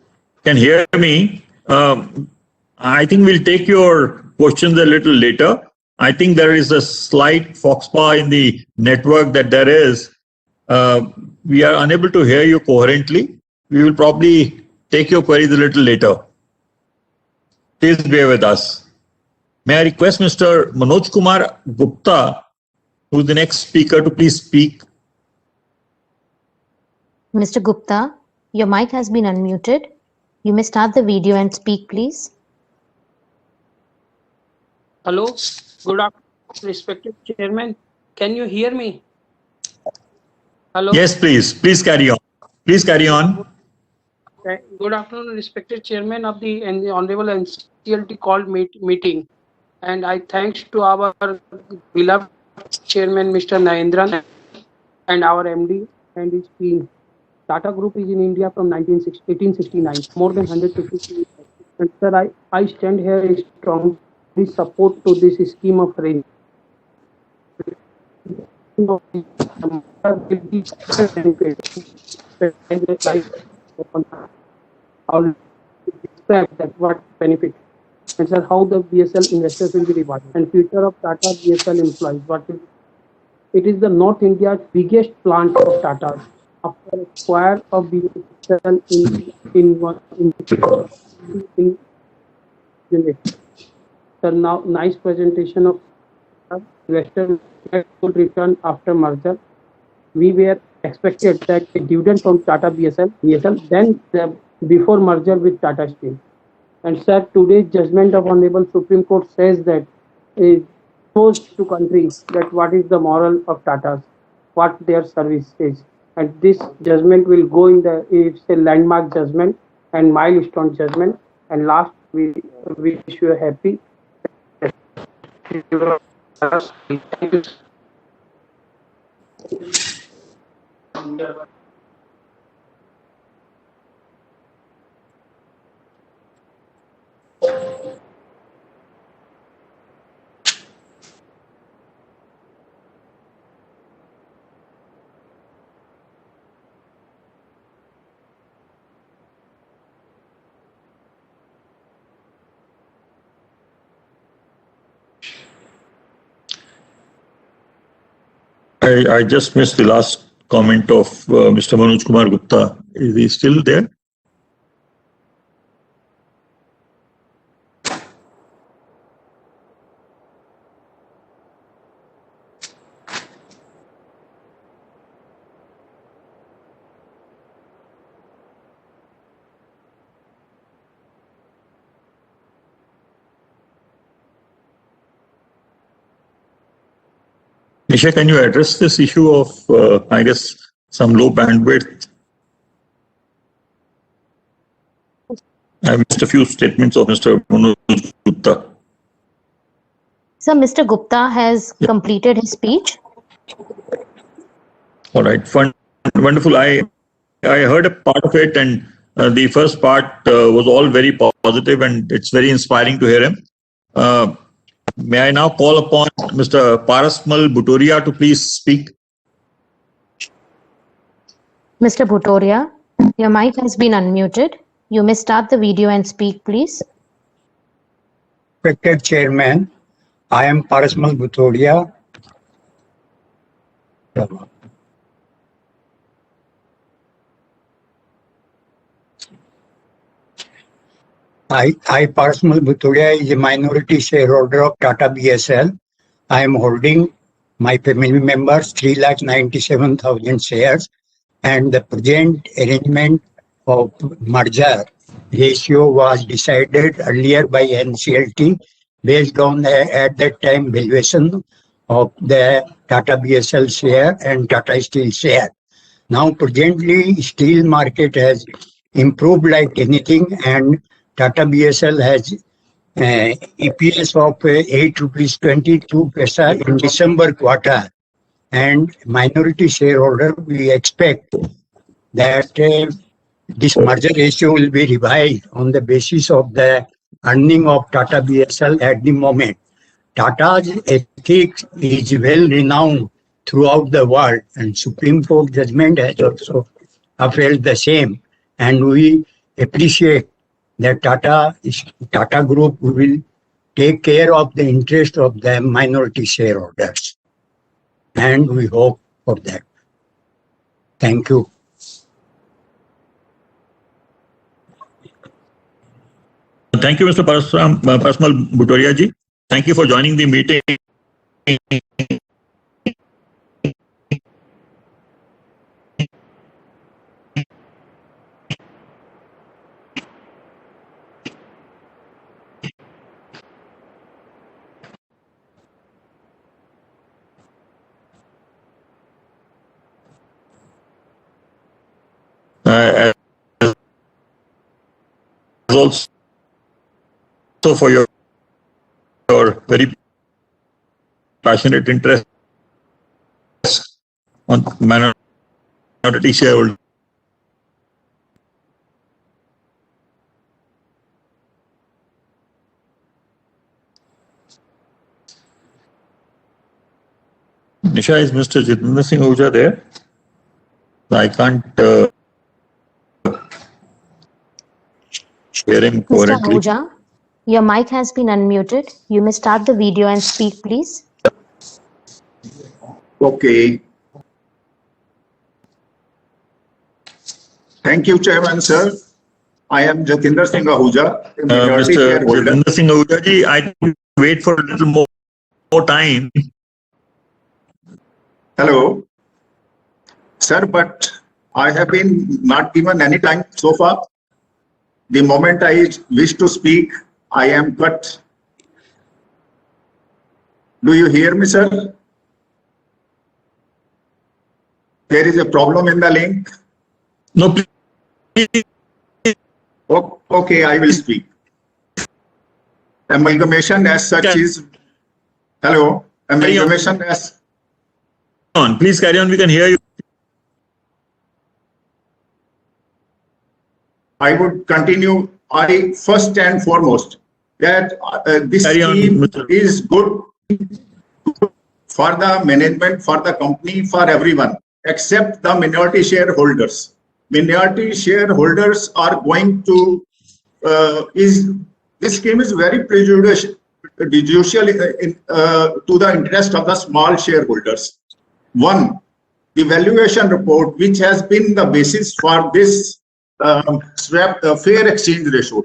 can hear me, I think we'll take your questions a little later. I think there is a slight foxpaw in the network that there is. We are unable to hear you coherently. We will probably take your queries a little later. Please bear with us. May I request Mr. Manoj Kumar Gupta, who is the next speaker, to please speak. Mr. Gupta, your mic has been unmuted. You may start the video and speak, please. Hello, good afternoon, respected Chairman. Can you hear me? Hello. Yes, please. Please carry on. Please carry on. Good afternoon, respected Chairman of the Honorable NCLT called meeting. And I thanks to our beloved Chairman, Mr. Narendran, and our MD and his team. Tata Group is in India from 1869, more than 150 years. And sir, I stand here strongly support to this scheme of arrangement. I'll describe that what benefit. And sir, how the BSL investors will be rewarded and future of Tata BSL employees. What will It is the North India's biggest plant of Tata after a square of BSL in unit. The now nice presentation of investor would return after merger. We were expected that a dividend from Tata BSL, then before merger with Tata Steel. And sir, today's judgment of Honorable Supreme Court says that it shows to country that what is the moral of Tata's, what their service is. And this judgment will go in it's a landmark judgment and milestone judgment. And last, we wish you a happy. I just missed the last comment of Mr. Manoj Kumar Gupta. Is he still there? Nisha, can you address this issue of, I guess, some low bandwidth? I missed a few statements of Mr. Manoj Gupta. So Mr. Gupta has completed his speech. All right, wonderful. I heard a part of it, and the first part was all very positive, and it's very inspiring to hear him. May I now call upon Mr. Parasmal Bhutoria to please speak? Mr. Bhutoria, your mic has been unmuted. You may start the video and speak, please. Respected Chairman, I am Parasmal Bhutoria. I Parasmal Bhutoria, is a minority shareholder of Tata BSL. I am holding my family members 3,97,000 shares, and the present arrangement of merger ratio was decided earlier by NCLT based on the, at that time, valuation of the Tata BSL share and Tata Steel share. Now presently steel market has improved like anything, and Tata BSL has EPS of 8 rupees 22 paisa in December quarter, and minority shareholder, we expect that this merger ratio will be revised on the basis of the earning of Tata BSL at the moment. Tata's ethics is well renowned throughout the world, and Supreme Court judgment has also upheld the same, and we appreciate that Tata Group will take care of the interest of the minority shareholders, and we hope for that. Thank you. Thank you, Mr. Parasmal Bhutoria ji. Thank you for joining the meeting. Also for your very passionate interest on minority shareholders. Nisha, is Mr. Jitendra Singh Ahuja there? I can't hear him correctly. Mr. Ahuja, your mic has been unmuted. You may start the video and speak, please. Okay. Thank you, Chairman, sir. I am Jatinder Singh Ahuja, a minority Mr. shareholder. Jatinder Singh Ahuja ji, I think we wait for a little more time. Hello. Sir, but I have been not given any time so far. The moment I wish to speak, I am cut. Do you hear me, sir? There is a problem in the link. No, please. Okay, I will speak. Amalgamation as such is... Hello? Amalgamation as... Please carry on, we can hear you. I would continue. First and foremost, that this scheme is good for the management, for the company, for everyone, except the minority shareholders. Minority shareholders are going to, this scheme is very prejudicial to the interest of the small shareholders. One, the valuation report, which has been the basis for this fair exchange ratio,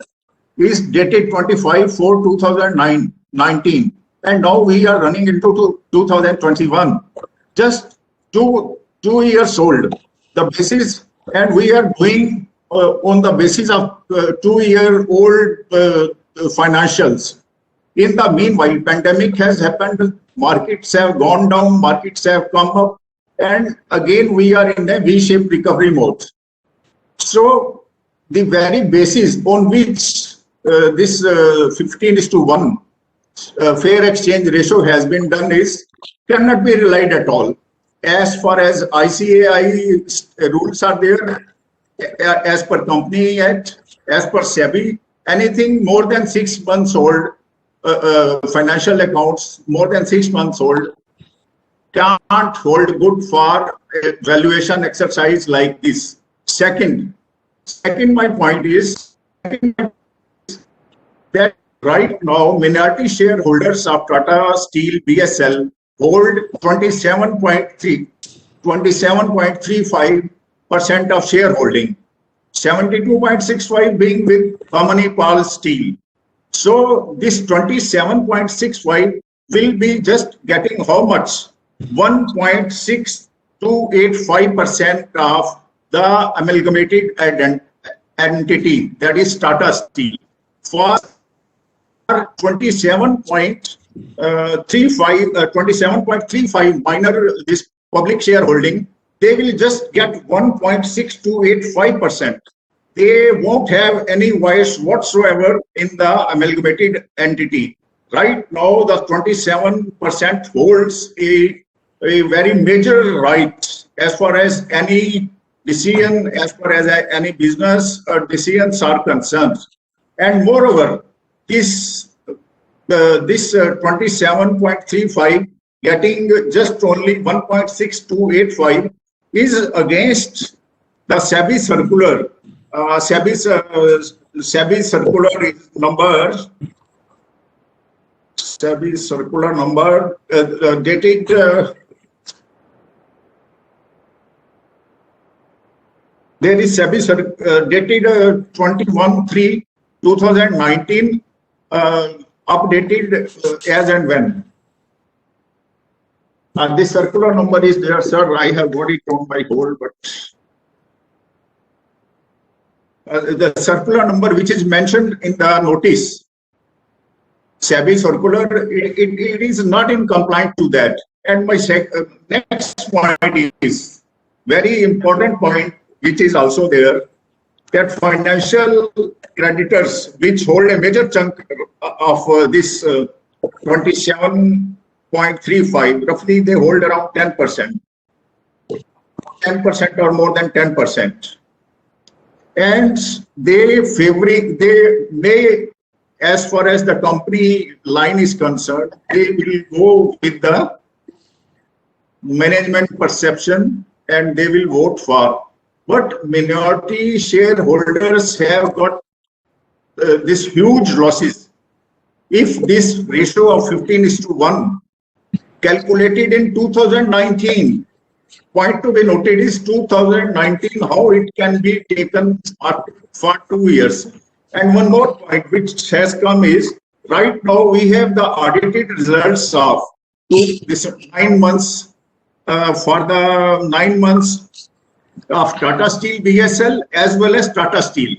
is dated 25/4/2019, and now we are running into 2021. Just two years old. The basis, and we are doing on the basis of 2-year-old financials. In the meanwhile, pandemic has happened, markets have gone down, markets have come up, and again we are in a V-shaped recovery mode. So the very basis on which this 15:1 fair exchange ratio has been done cannot be relied at all. As far as ICAI rules are there, as per Company Act, as per SEBI, anything more than 6 months old, financial accounts more than 6 months old, can't hold good for a valuation exercise like this. Second, my point is that right now minority shareholders of Tata Steel BSL hold 27.35% of shareholding, 72.65 being with Bamnipal Steel. So this 27.65 will be just getting how much? 1.6285% of the amalgamated entity, that is Tata Steel. For 27.35 minor this public shareholding, they will just get 1.6285%. They won't have any voice whatsoever in the amalgamated entity. Right now, the 27% holds a very major right as far as any decision, as far as any business decisions are concerned. And moreover, this 27.35 getting just only 1.6285 is against the SEBI circular. SEBI circular number dated there is SEBI dated 21/3/2019, updated as and when. This circular number is there, sir. I have got it on my hold, but the circular number which is mentioned in the notice, SEBI circular, it is not in compliance to that. And my next point is very important point, which is also there, that financial creditors which hold a major chunk of this 27.35, roughly they hold around 10%, 10% or more than 10%. And they may, as far as the company line is concerned, they will go with the management perception and they will vote for. But minority shareholders have got this huge losses. If this ratio of 15:1 calculated in 2019. Point to be noted is 2019, how it can be taken for 2 years. And one more point which has come is, right now we have the audited results of this 9 months, for the 9 months of Tata Steel BSL as well as Tata Steel.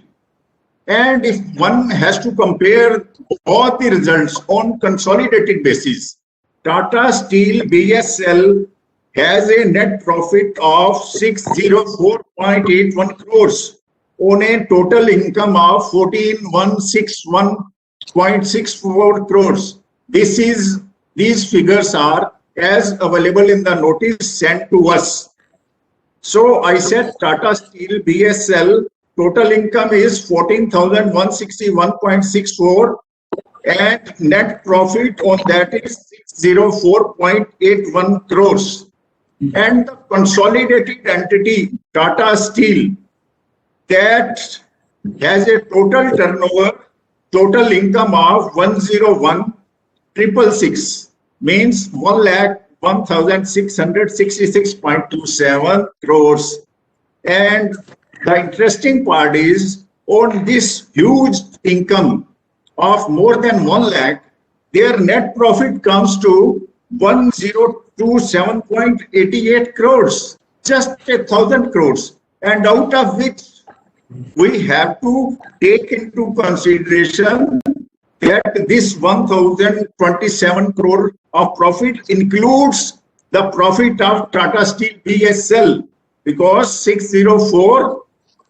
And if one has to compare all the results on consolidated basis, Tata Steel BSL has a net profit of 604.81 crores on a total income of 14,161.64 crores. These figures are as available in the notice sent to us. So I said Tata Steel BSL total income is 14,161.64 and net profit on that is 604.81 crores. And the consolidated entity Tata Steel, that has a total turnover, total income of 101,666, means 1,01,666.27 crores. And the interesting part is, on this huge income of more than 1 lakh, their net profit comes to 1027.88 crores, just 1,000 crores. And out of which we have to take into consideration that this 1,027 crore of profit includes the profit of Tata Steel BSL, because 604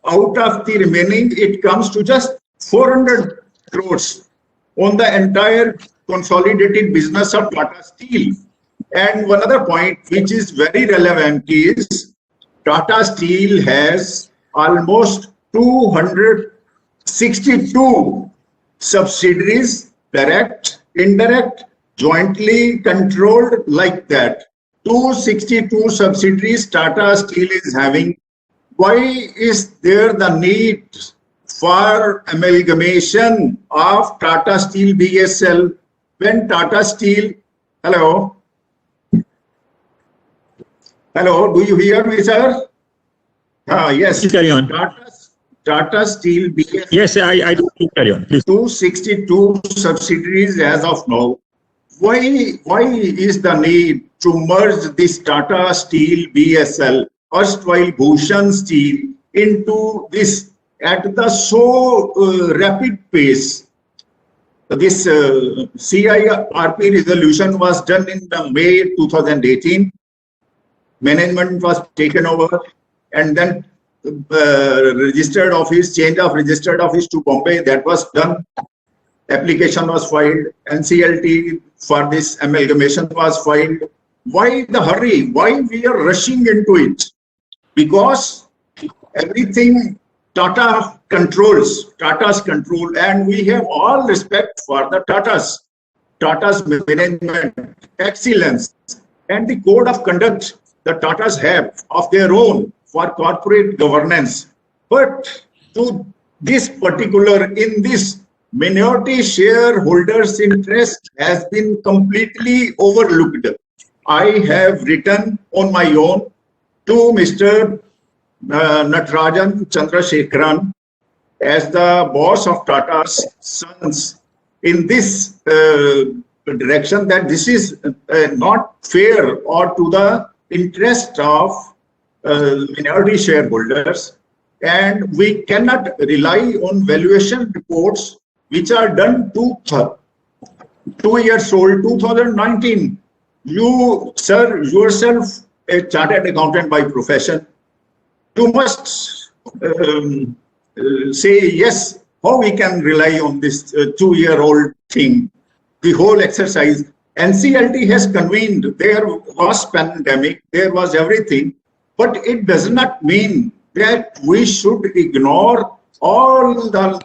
out of the remaining, it comes to just 400 crores on the entire consolidated business of Tata Steel. And one other point which is very relevant is Tata Steel has almost 262 subsidiaries, direct, indirect, jointly controlled, like that. 262 subsidiaries Tata Steel is having. Why is there the need for amalgamation of Tata Steel BSL when Tata Steel, hello, do you hear me, sir? Yes. Carry on. Tata Steel BSL. Yes, I do. Carry on, please. 262 subsidiaries as of now. Why is the need to merge this Tata Steel BSL, erstwhile Bhushan Steel, into this at the so rapid pace? This CIRP resolution was done in May 2018. Management was taken over, and then registered office, change of registered office to Bombay, that was done. Application was filed. NCLT for this amalgamation was filed. Why the hurry? Why we are rushing into it? Because everything Tata controls, Tata's control, and we have all respect for the Tata's management, excellence, and the code of conduct the Tatas have of their own for corporate governance. But to this particular, in this minority shareholders' interest has been completely overlooked. I have written on my own to Mr. Natarajan Chandrasekharan as the boss of Tata's sons in this direction, that this is not fair or to the interest of minority shareholders, and we cannot rely on valuation reports which are done 2 years old, 2019. You, sir, yourself a chartered accountant by profession, you must say yes, how we can rely on this 2-year-old thing, the whole exercise. NCLT has convened, there was pandemic, there was everything, but it does not mean that we should ignore all the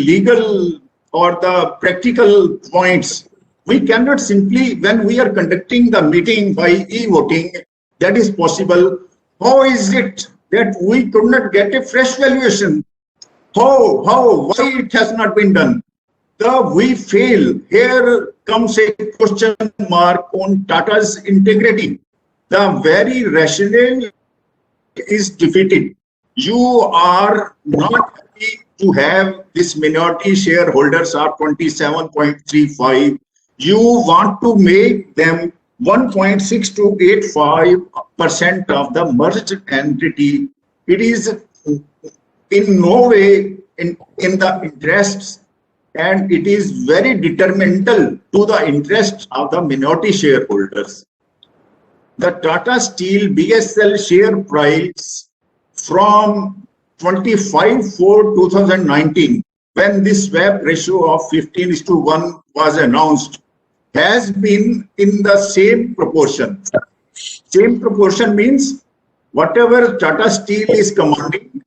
legal or the practical points. We cannot simply, when we are conducting the meeting by e-voting, that is possible. How is it that we could not get a fresh valuation? Why it has not been done? we fail. Here comes a question mark on Tata's integrity. The very rationale is defeated. You are not happy to have this minority shareholders are 27.35. You want to make them 1.6285% of the merged entity. It is in no way in the interests, and it is very detrimental to the interests of the minority shareholders. The Tata Steel BSL share price from 25/4/2019, when this swap ratio of 15:1 was announced, has been in the same proportion. Same proportion means whatever Tata Steel is commanding,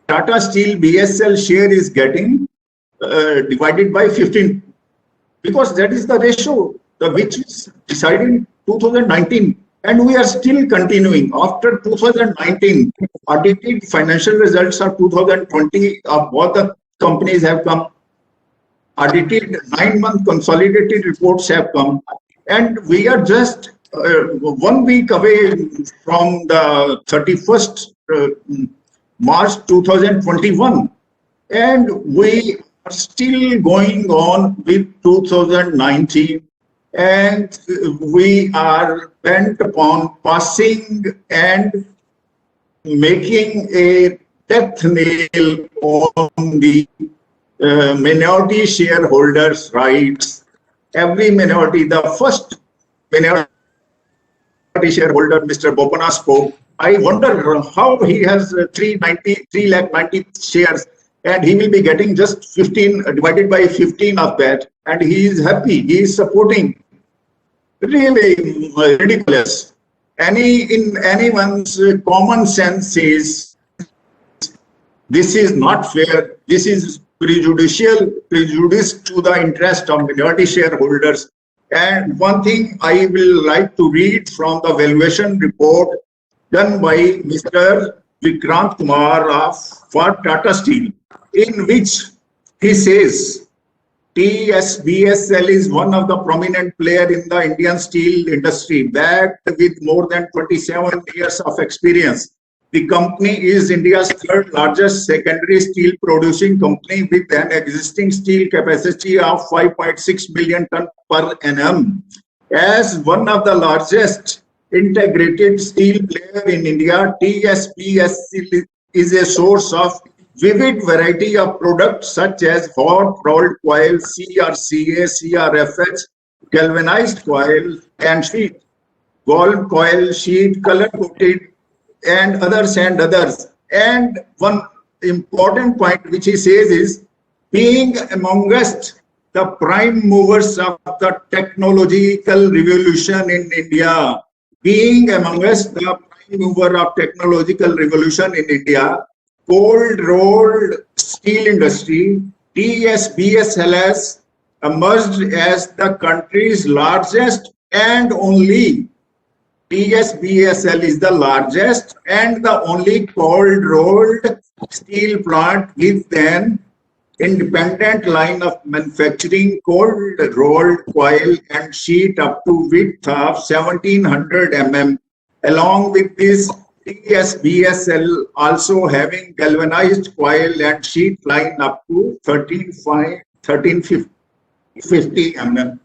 Tata Steel BSL share is getting divided by 15, because that is the ratio which is decided in 2019, and we are still continuing. After 2019, audited financial results of 2020 of both the companies have come. Audited 9-month consolidated reports have come, and we are just 1 week away from the 31st March 2021, and we are still going on with 2019, and we are bent upon passing and making a death nail on the minority shareholders' rights. Every minority, the first minority shareholder, Mr. Bopana, spoke. I wonder how he has 390 shares, and he will be getting just 15 divided by 15 of that, and he is happy. He is supporting. Really ridiculous. In anyone's common sense says this is not fair. This is prejudice to the interest of minority shareholders. And one thing I will like to read from the valuation report done by Mr. Vikrant Kumar for Tata Steel, in which he says TSBSL is one of the prominent players in the Indian steel industry, backed with more than 27 years of experience. The company is India's third largest secondary steel producing company with an existing steel capacity of 5.6 million tons per annum. As one of the largest integrated steel player in India, TSBSL is a source of vivid variety of products such as hot rolled coil, CRCA, CRFH, galvanized coil and sheet, gold coil sheet, color coated, and others and others. And one important point which he says is, being amongst the prime movers of the technological revolution in India, being amongst the prime mover of technological revolution in India, cold rolled steel industry, TSBSL has emerged as the country's largest and only. TSBSL is the largest and the only cold rolled steel plant with an independent line of manufacturing cold rolled coil and sheet up to width of 1700 mm. Along with this, TSBSL also having galvanized coil and sheet line up to 1350 mm.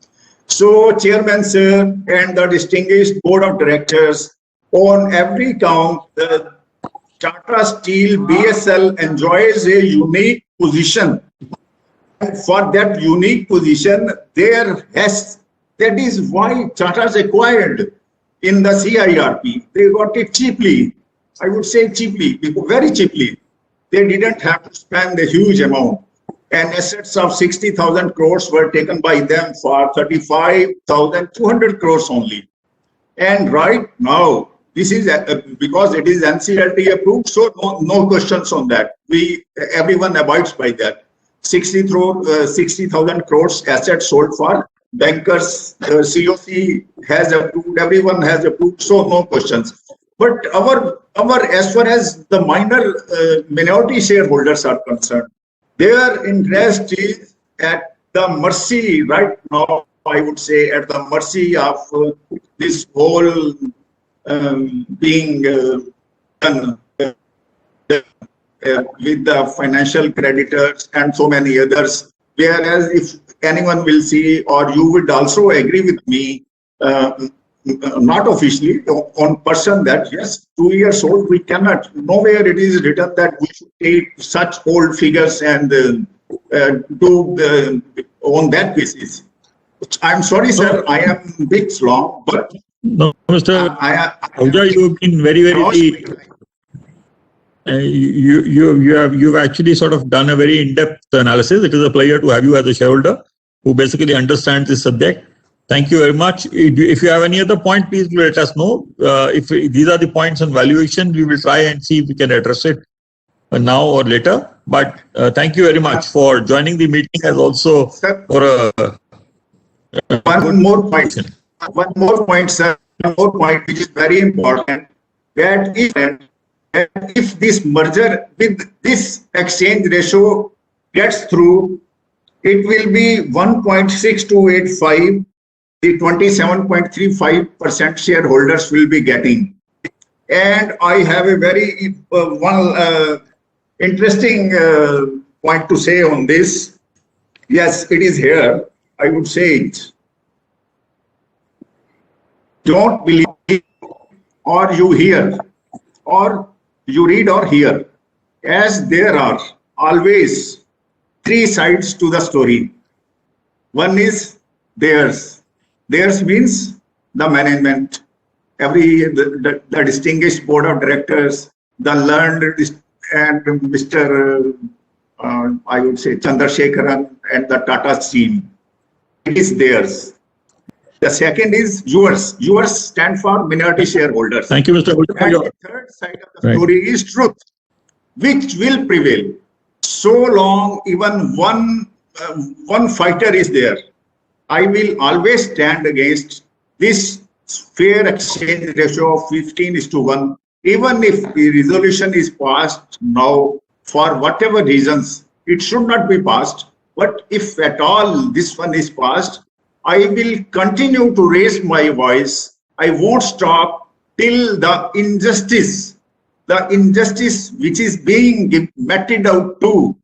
So, Chairman Sir and the distinguished Board of Directors, on every count, the Tata Steel BSL enjoys a unique position. And for that unique position, that is why Tata's acquired in the CIRP. They got it cheaply. I would say cheaply, very cheaply. They didn't have to spend a huge amount. And assets of 60,000 crores were taken by them for 35,200 crores only. And right now, this is because it is NCLT approved, so no questions on that. Everyone abides by that. 60,000 crores assets sold for bankers. COC has approved. Everyone has approved, so no questions. But as far as the minor minority shareholders are concerned, their interest is at the mercy right now, I would say, at the mercy of this whole being done with the financial creditors and so many others. Whereas if anyone will see, or you would also agree with me, not officially, on person, that yes, 2 years old, we cannot, nowhere it is written that we should take such old figures and do on that basis. I'm sorry, sir, I am a bit long, but no, Mr. Ahuja, you've been very you've actually sort of done a very in-depth analysis. It is a pleasure to have you as a shareholder who basically understands this subject. Thank you very much. If you have any other point, please let us know. If these are the points on valuation, we will try and see if we can address it now or later. But thank you very much for joining the meeting, as also for one more point. One more point, sir. One more point, which is very important. That if this merger with this exchange ratio gets through, it will be 1.6285. The 27.35% shareholders will be getting. And I have a very interesting point to say on this. Yes, it is here. I would say it. Don't believe, or you hear, or you read or hear, as there are always three sides to the story. One is theirs. Theirs means the management, the distinguished board of directors, the learned and Mr. I would say Chandrasekharan and the Tata team. It is theirs. The second is yours. Yours stand for minority shareholders. Thank you, Mr. Ahuja. And the third side of the story is truth, which will prevail. So long even one fighter is there, I will always stand against this fair exchange ratio of 15:1. Even if the resolution is passed now, for whatever reasons, it should not be passed. But if at all this one is passed, I will continue to raise my voice. I won't stop till the injustice which is being meted out to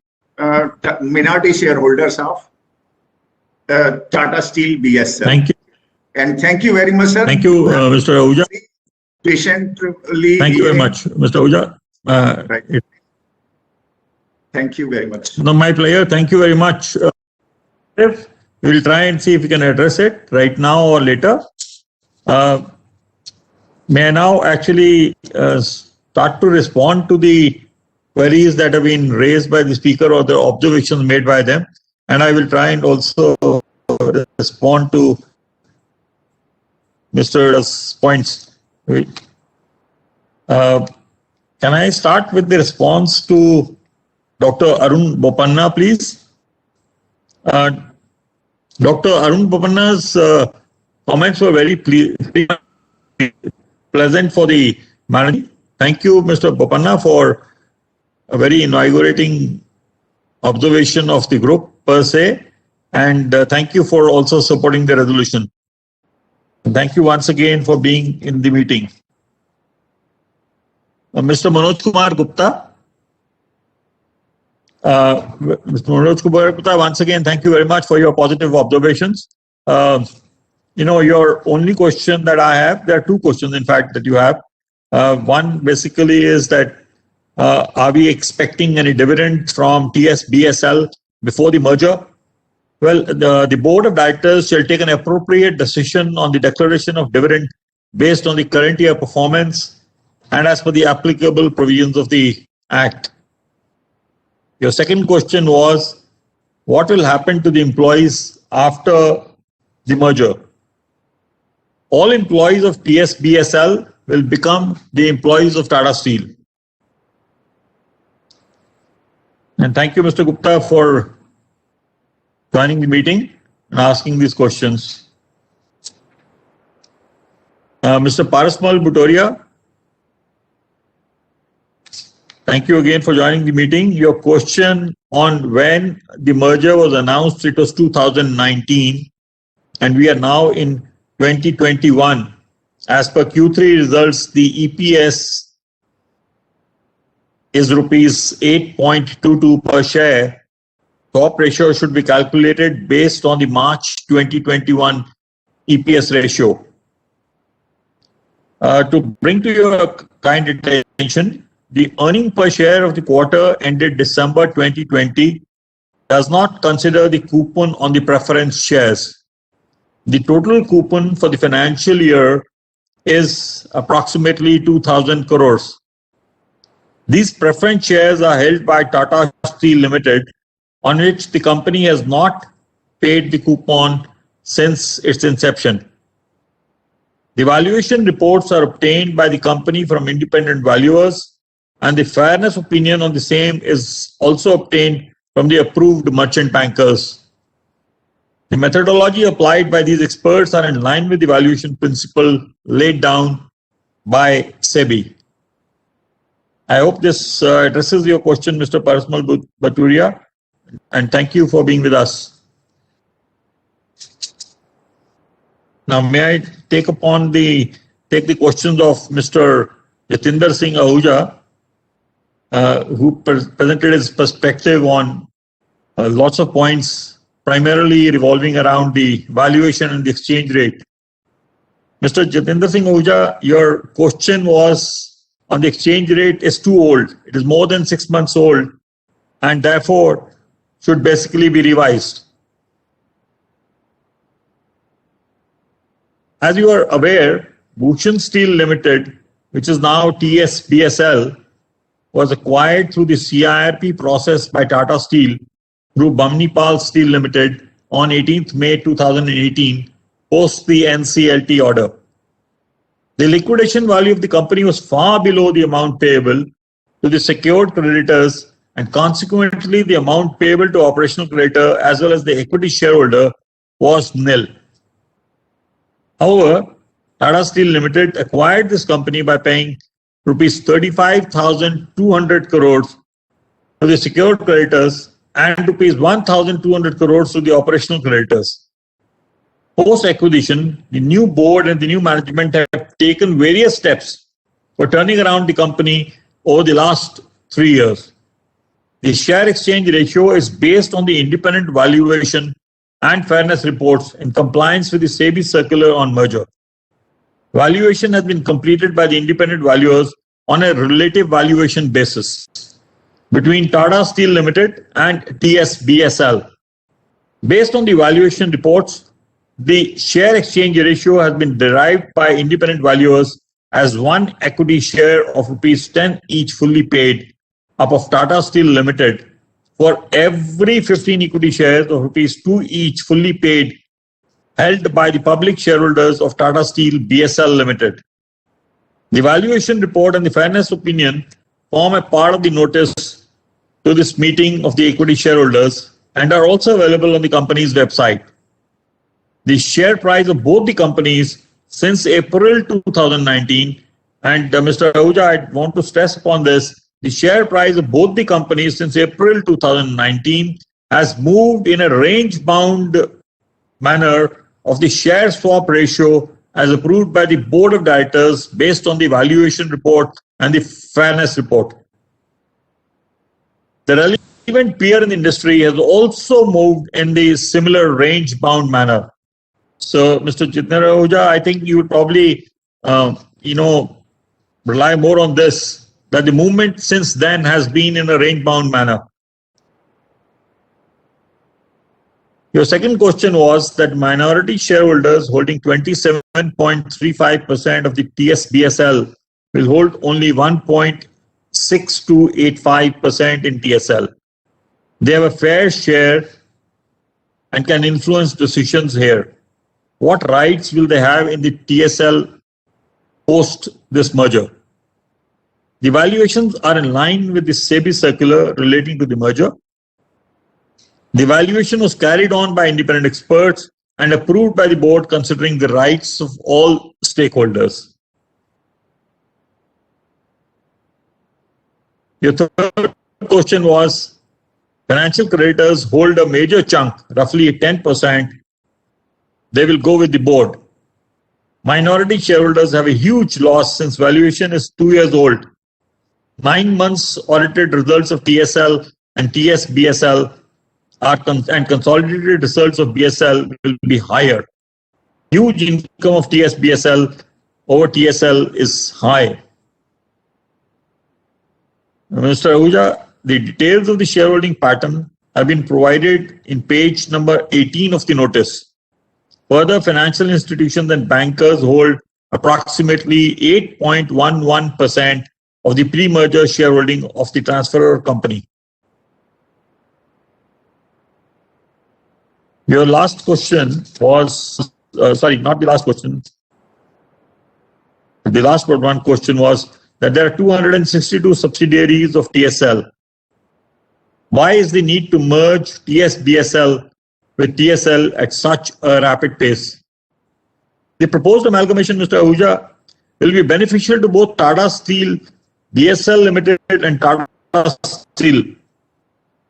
minority shareholders of Tata Steel BSL. Thank you. And thank you very much, sir. Thank you, Mr. Ahuja. Patiently. Thank you very much, Mr. Ahuja. Right. Thank you very much. No, my pleasure. Thank you very much. We will try and see if we can address it right now or later. May I now actually start to respond to the queries that have been raised by the speaker or the observations made by them, and I will try and also respond to Mr.'s points. Can I start with the response to Dr. Arun Bopanna, please? Dr. Arun Bopanna's comments were very pleasant for the management. Thank you, Mr. Bopanna, for a very invigorating observation of the group per se, and thank you for also supporting the resolution. And thank you once again for being in the meeting. Mr. Manoj Kumar Gupta. Mr. Manoj Kumar Gupta, once again, thank you very much for your positive observations. Your only question that I have, there are two questions, in fact, that you have. One basically is that are we expecting any dividend from TSBSL before the merger? Well, the board of directors shall take an appropriate decision on the declaration of dividend based on the current year performance and as per the applicable provisions of the Act. Your second question was, what will happen to the employees after the merger? All employees of TSBSL will become the employees of Tata Steel. And thank you, Mr. Gupta, for joining the meeting and asking these questions. Mr. Parasmal Butoria, thank you again for joining the meeting. Your question on when the merger was announced, it was 2019, and we are now in 2021. As per Q3 results, the EPS is rupees 8.22 per share. Top ratio should be calculated based on the March 2021 EPS ratio. To bring to your kind attention, the earning per share of the quarter ended December 2020 does not consider the coupon on the preference shares. The total coupon for the financial year is approximately 2,000 crores. These preference shares are held by Tata Steel Limited, on which the company has not paid the coupon since its inception. The valuation reports are obtained by the company from independent valuers, and the fairness opinion on the same is also obtained from the approved merchant bankers. The methodology applied by these experts are in line with the valuation principle laid down by SEBI. I hope this addresses your question, Mr. Parasmal Baturia, and thank you for being with us. Now, may I take the questions of Mr. Jatinder Singh Ahuja, who presented his perspective on lots of points, primarily revolving around the valuation and the exchange rate. Mr. Jatinder Singh Ahuja, your question was on the exchange rate is too old. It is more than 6 months old, and therefore should basically be revised. As you are aware, Bhushan Steel Limited, which is now TSBSL, was acquired through the CIRP process by Tata Steel through Bamnipal Steel Limited on 18th May 2018, post the NCLT order. The liquidation value of the company was far below the amount payable to the secured creditors, and consequently the amount payable to operational creditor as well as the equity shareholder was nil. However, Tata Steel Limited acquired this company by paying rupees 35,200 crores to the secured creditors and rupees 1,200 crores to the operational creditors. Post-acquisition, the new board and the new management have taken various steps for turning around the company over the last 3 years. The share exchange ratio is based on the independent valuation and fairness reports in compliance with the SEBI circular on merger. Valuation has been completed by the independent valuers on a relative valuation basis between Tata Steel Limited and TSBSL. Based on the valuation reports, the share exchange ratio has been derived by independent valuers as one equity share of rupees 10 each fully paid up of Tata Steel Limited for every 15 equity shares of rupees 2 each fully paid held by the public shareholders of Tata Steel BSL Limited. The valuation report and the fairness opinion form a part of the notice to this meeting of the equity shareholders and are also available on the company's website. The share price of both the companies since April 2019, and Mr. Ahuja, I want to stress upon this, the share price of both the companies since April 2019 has moved in a range-bound manner of the share swap ratio as approved by the board of directors based on the valuation report and the fairness report. The relevant peer in the industry has also moved in the similar range-bound manner. So, Mr. Jatinder Ahuja, I think you would probably, rely more on this, that the movement since then has been in a range-bound manner. Your second question was that minority shareholders holding 27.35% of the TSBSL will hold only 1.6285% in TSL. They have a fair share and can influence decisions here. What rights will they have in the TSL post this merger? The valuations are in line with the SEBI circular relating to the merger. The valuation was carried on by independent experts and approved by the board considering the rights of all stakeholders. Your third question was Financial creditors hold a major chunk, roughly 10%. They will go with the board. Minority shareholders have a huge loss since valuation is 2 years old. 9 months audited results of TSL and TSBSL and consolidated results of BSL will be higher. Huge income of TSBSL over TSL is high. Mr. Ahuja, the details of the shareholding pattern have been provided in page number 18 of the notice. Further, financial institutions and bankers hold approximately 8.11% of the pre-merger shareholding of the transferor company. Your last question was, sorry, not the last question. The last but one question was that there are 262 subsidiaries of TSL. Why is the need to merge TSBSL with TSL at such a rapid pace? The proposed amalgamation, Mr. Ahuja, will be beneficial to both Tata Steel BSL Limited and Tata Steel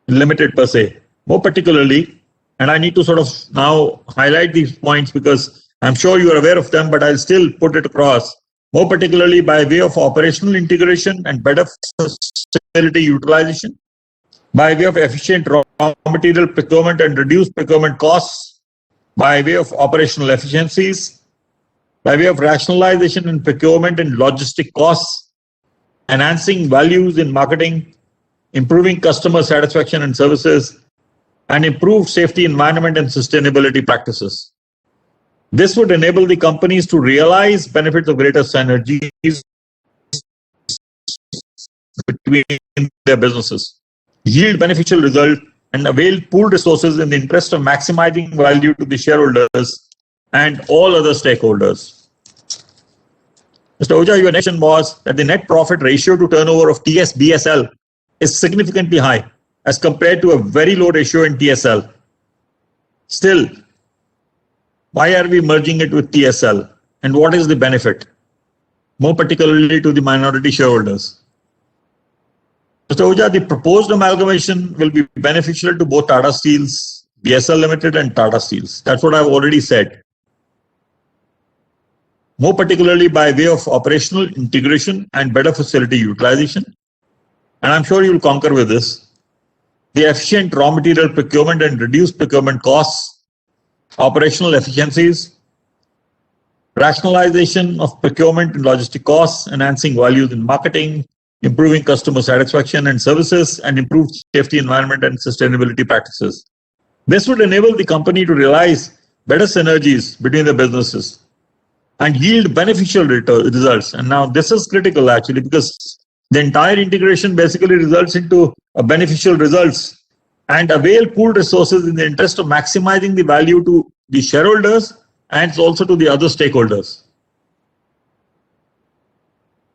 Limited per se. More particularly, and I need to sort of now highlight these points because I'm sure you are aware of them, but I'll still put it across. More particularly by way of operational integration and better facility utilization, by way of efficient raw material procurement and reduced procurement costs, by way of operational efficiencies, by way of rationalization in procurement and logistic costs, enhancing values in marketing, improving customer satisfaction and services, and improved safety, environment, and sustainability practices. This would enable the companies to realize benefits of greater synergies between their businesses, yield beneficial result, and avail pooled resources in the interest of maximizing value to the shareholders and all other stakeholders. Mr. Ahuja, your question was that the net profit ratio to turnover of TSBSL is significantly high as compared to a very low ratio in TSL. Still, why are we merging it with TSL and what is the benefit, more particularly to the minority shareholders? Mr. Ahuja, the proposed amalgamation will be beneficial to both Tata Steel's BSL Limited and Tata Steel's. That's what I've already said. More particularly by way of operational integration and better facility utilization. And I'm sure you'll concur with this. The efficient raw material procurement and reduced procurement costs, operational efficiencies, rationalization of procurement and logistic costs, enhancing values in marketing, improving customer satisfaction and services, and improved safety, environment, and sustainability practices. This would enable the company to realize better synergies between the businesses and yield beneficial results. And now this is critical actually because the entire integration basically results into a beneficial results and avail pooled resources in the interest of maximizing the value to the shareholders and also to the other stakeholders.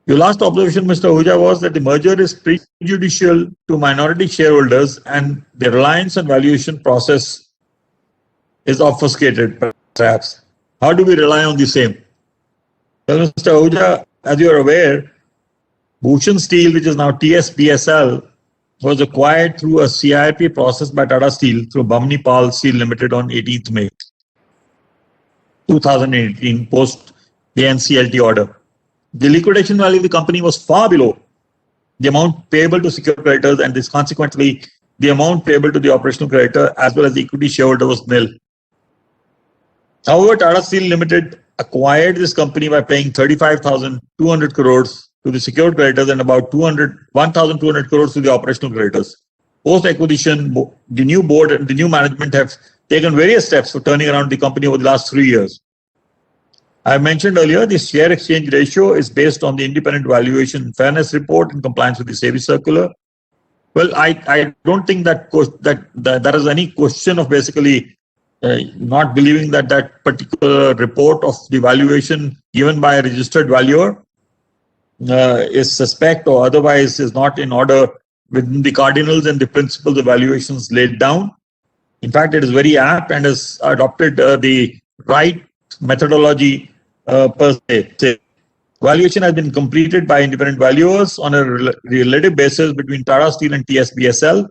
Your last observation, Mr. Ahuja, was that the merger is prejudicial to minority shareholders and the reliance on valuation process is obfuscated, perhaps. How do we rely on the same? Well, Mr. Ahuja, as you are aware, Bhushan Steel, which is now TSBSL, was acquired through a CIP process by Tata Steel through Bamnipal Steel Limited on 18th May 2018, post the NCLT order. The liquidation value of the company was far below the amount payable to secured creditors, and this consequently the amount payable to the operational creditor as well as the equity shareholder was nil. However, Tata Steel Limited acquired this company by paying 35,200 crores to the secured creditors and about 1,200 crores to the operational creditors. Post-acquisition, the new board and the new management have taken various steps for turning around the company over the last 3 years. I mentioned earlier, the share exchange ratio is based on the independent valuation fairness report in compliance with the SEBI circular. Well, I don't think that there is any question of basically not believing that that particular report of the valuation given by a registered valuer is suspect or otherwise is not in order within the cardinals and the principles of valuations laid down. In fact, it is very apt and has adopted the right methodology per se. Valuation has been completed by independent valuers on a relative basis between Tata Steel and TSBSL.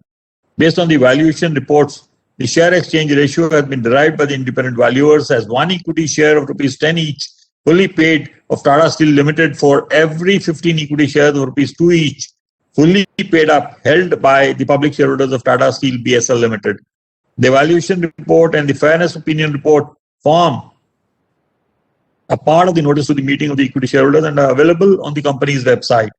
Based on the valuation reports, the share exchange ratio has been derived by the independent valuers as 1 equity share of rupees 10 each, fully paid of Tata Steel Limited for every 15 equity shares of rupees 2 each, fully paid up, held by the public shareholders of Tata Steel BSL Limited. The valuation report and the fairness opinion report form a part of the notice to the meeting of the equity shareholders and are available on the company's website.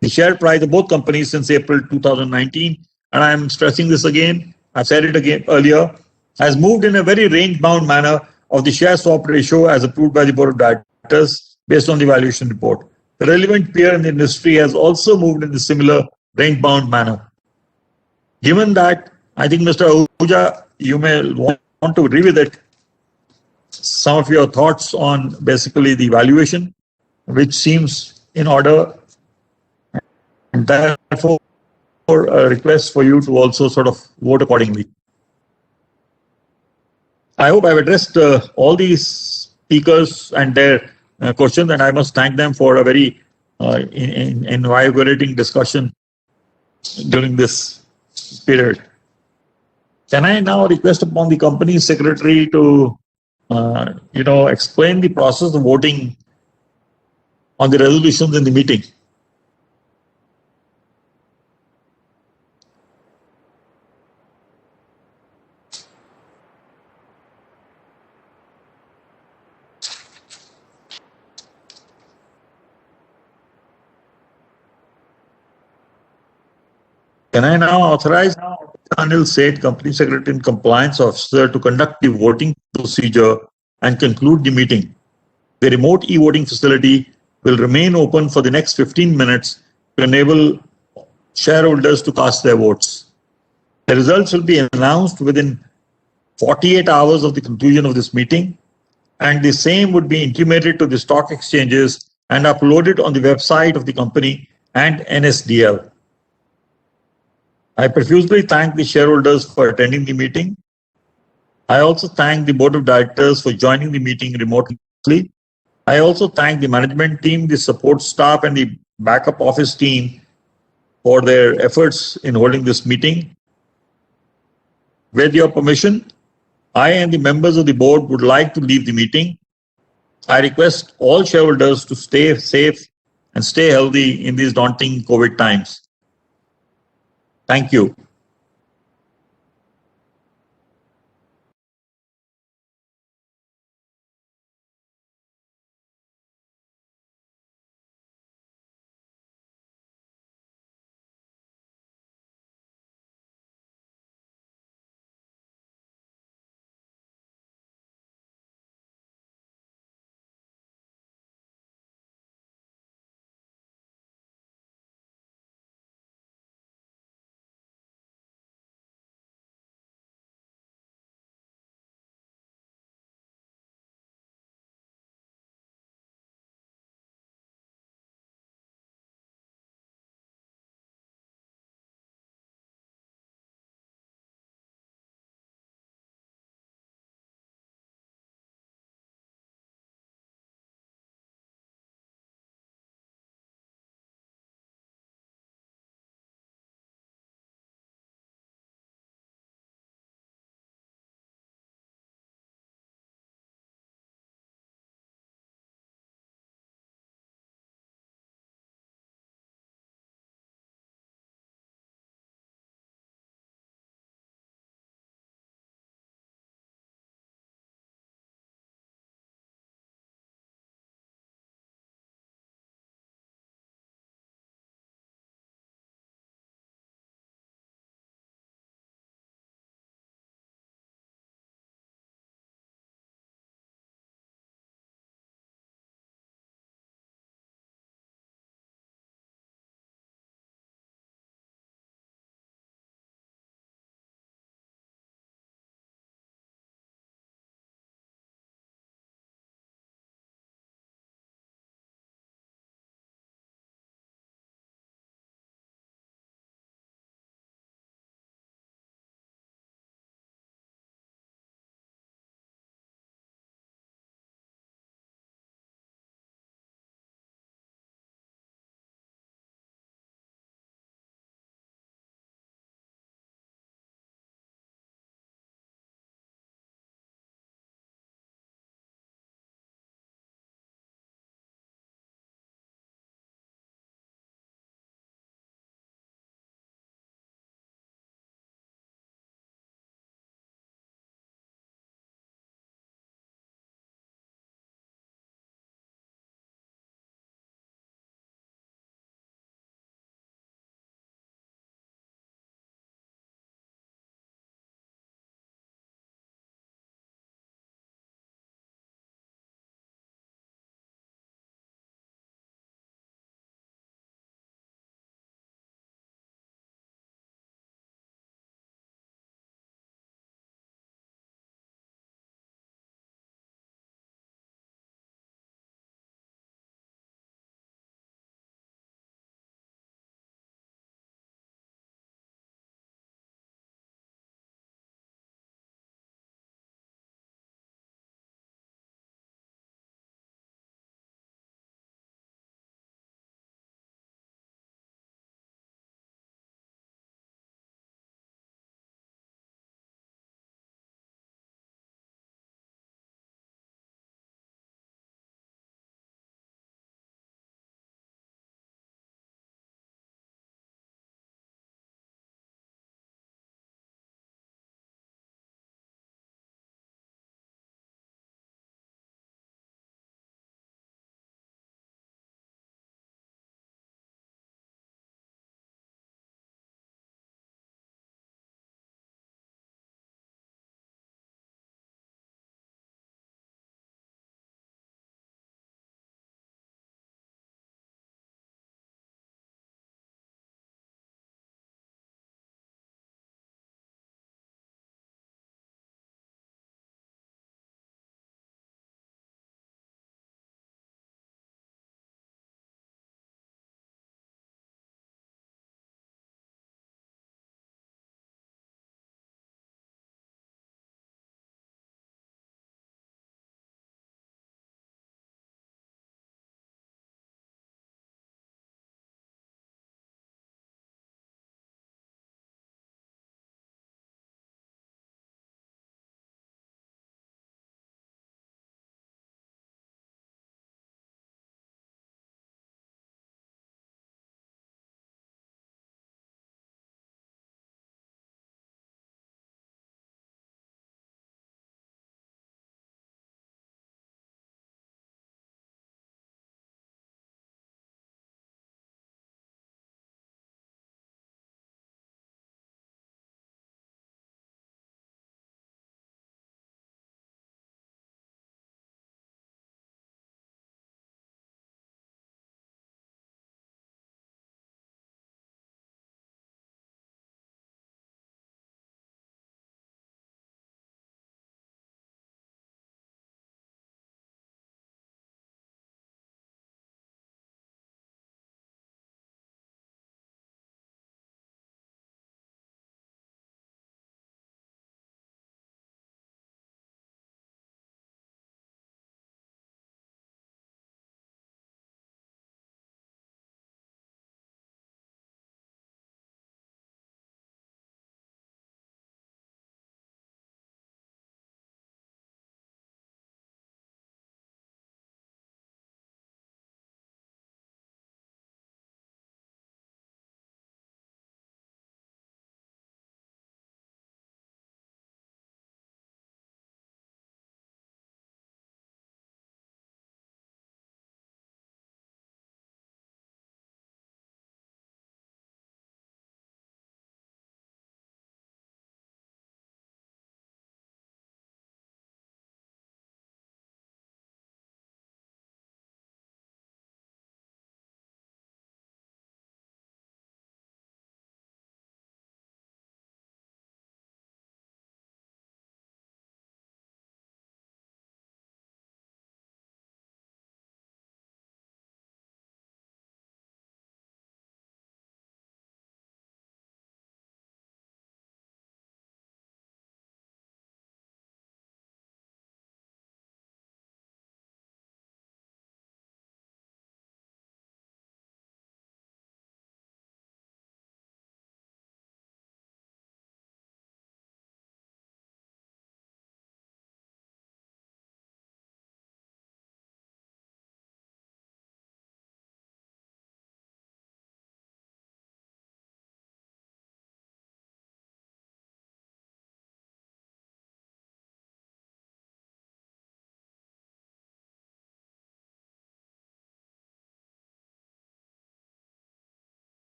The share price of both companies since April 2019, and I am stressing this again, I've said it again earlier, has moved in a very range-bound manner of the share swap ratio as approved by the board of directors based on the valuation report. The relevant peer in the industry has also moved in a similar range-bound manner. Given that, I think Mr. Ahuja, you may want to revisit some of your thoughts on basically the valuation, which seems in order, and therefore a request for you to also sort of vote accordingly. I hope I've addressed all these speakers and their questions, and I must thank them for a very invigorating discussion during this period. Can I now request upon the company secretary to, explain the process of voting on the resolutions in the meeting? Can I now authorize Anil Seth, Company Secretary and Compliance Officer, to conduct the voting procedure and conclude the meeting? The remote e-voting facility will remain open for the next 15 minutes to enable shareholders to cast their votes. The results will be announced within 48 hours of the conclusion of this meeting, and the same would be intimated to the stock exchanges and uploaded on the website of the company and NSDL. I profusely thank the shareholders for attending the meeting. I also thank the board of directors for joining the meeting remotely. I also thank the management team, the support staff, and the backup office team for their efforts in holding this meeting. With your permission, I and the members of the board would like to leave the meeting. I request all shareholders to stay safe and stay healthy in these daunting COVID times. Thank you.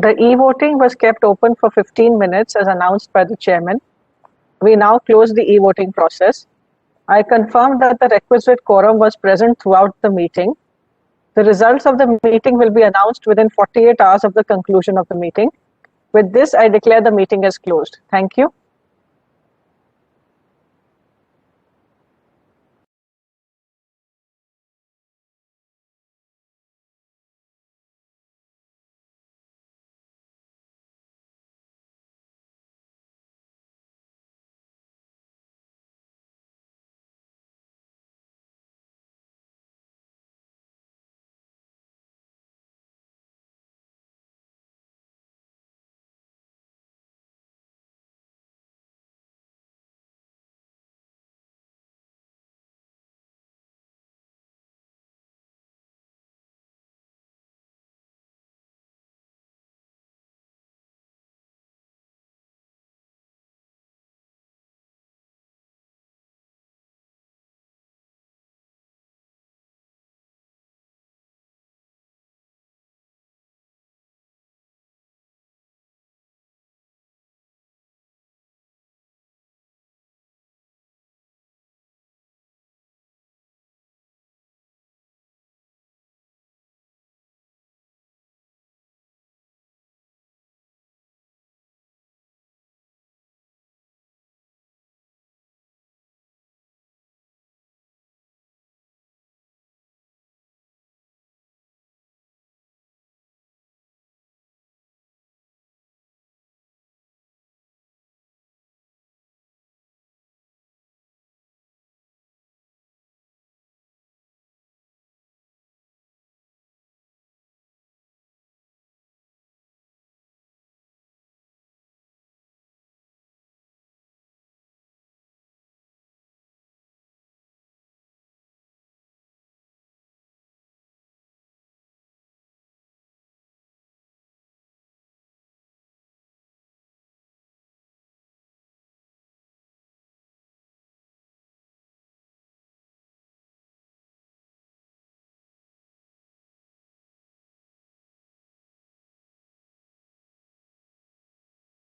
The e-voting was kept open for 15 minutes as announced by the chairman. We now close the e-voting process. I confirm that the requisite quorum was present throughout the meeting. The results of the meeting will be announced within 48 hours of the conclusion of the meeting. With this, I declare the meeting as closed. Thank you.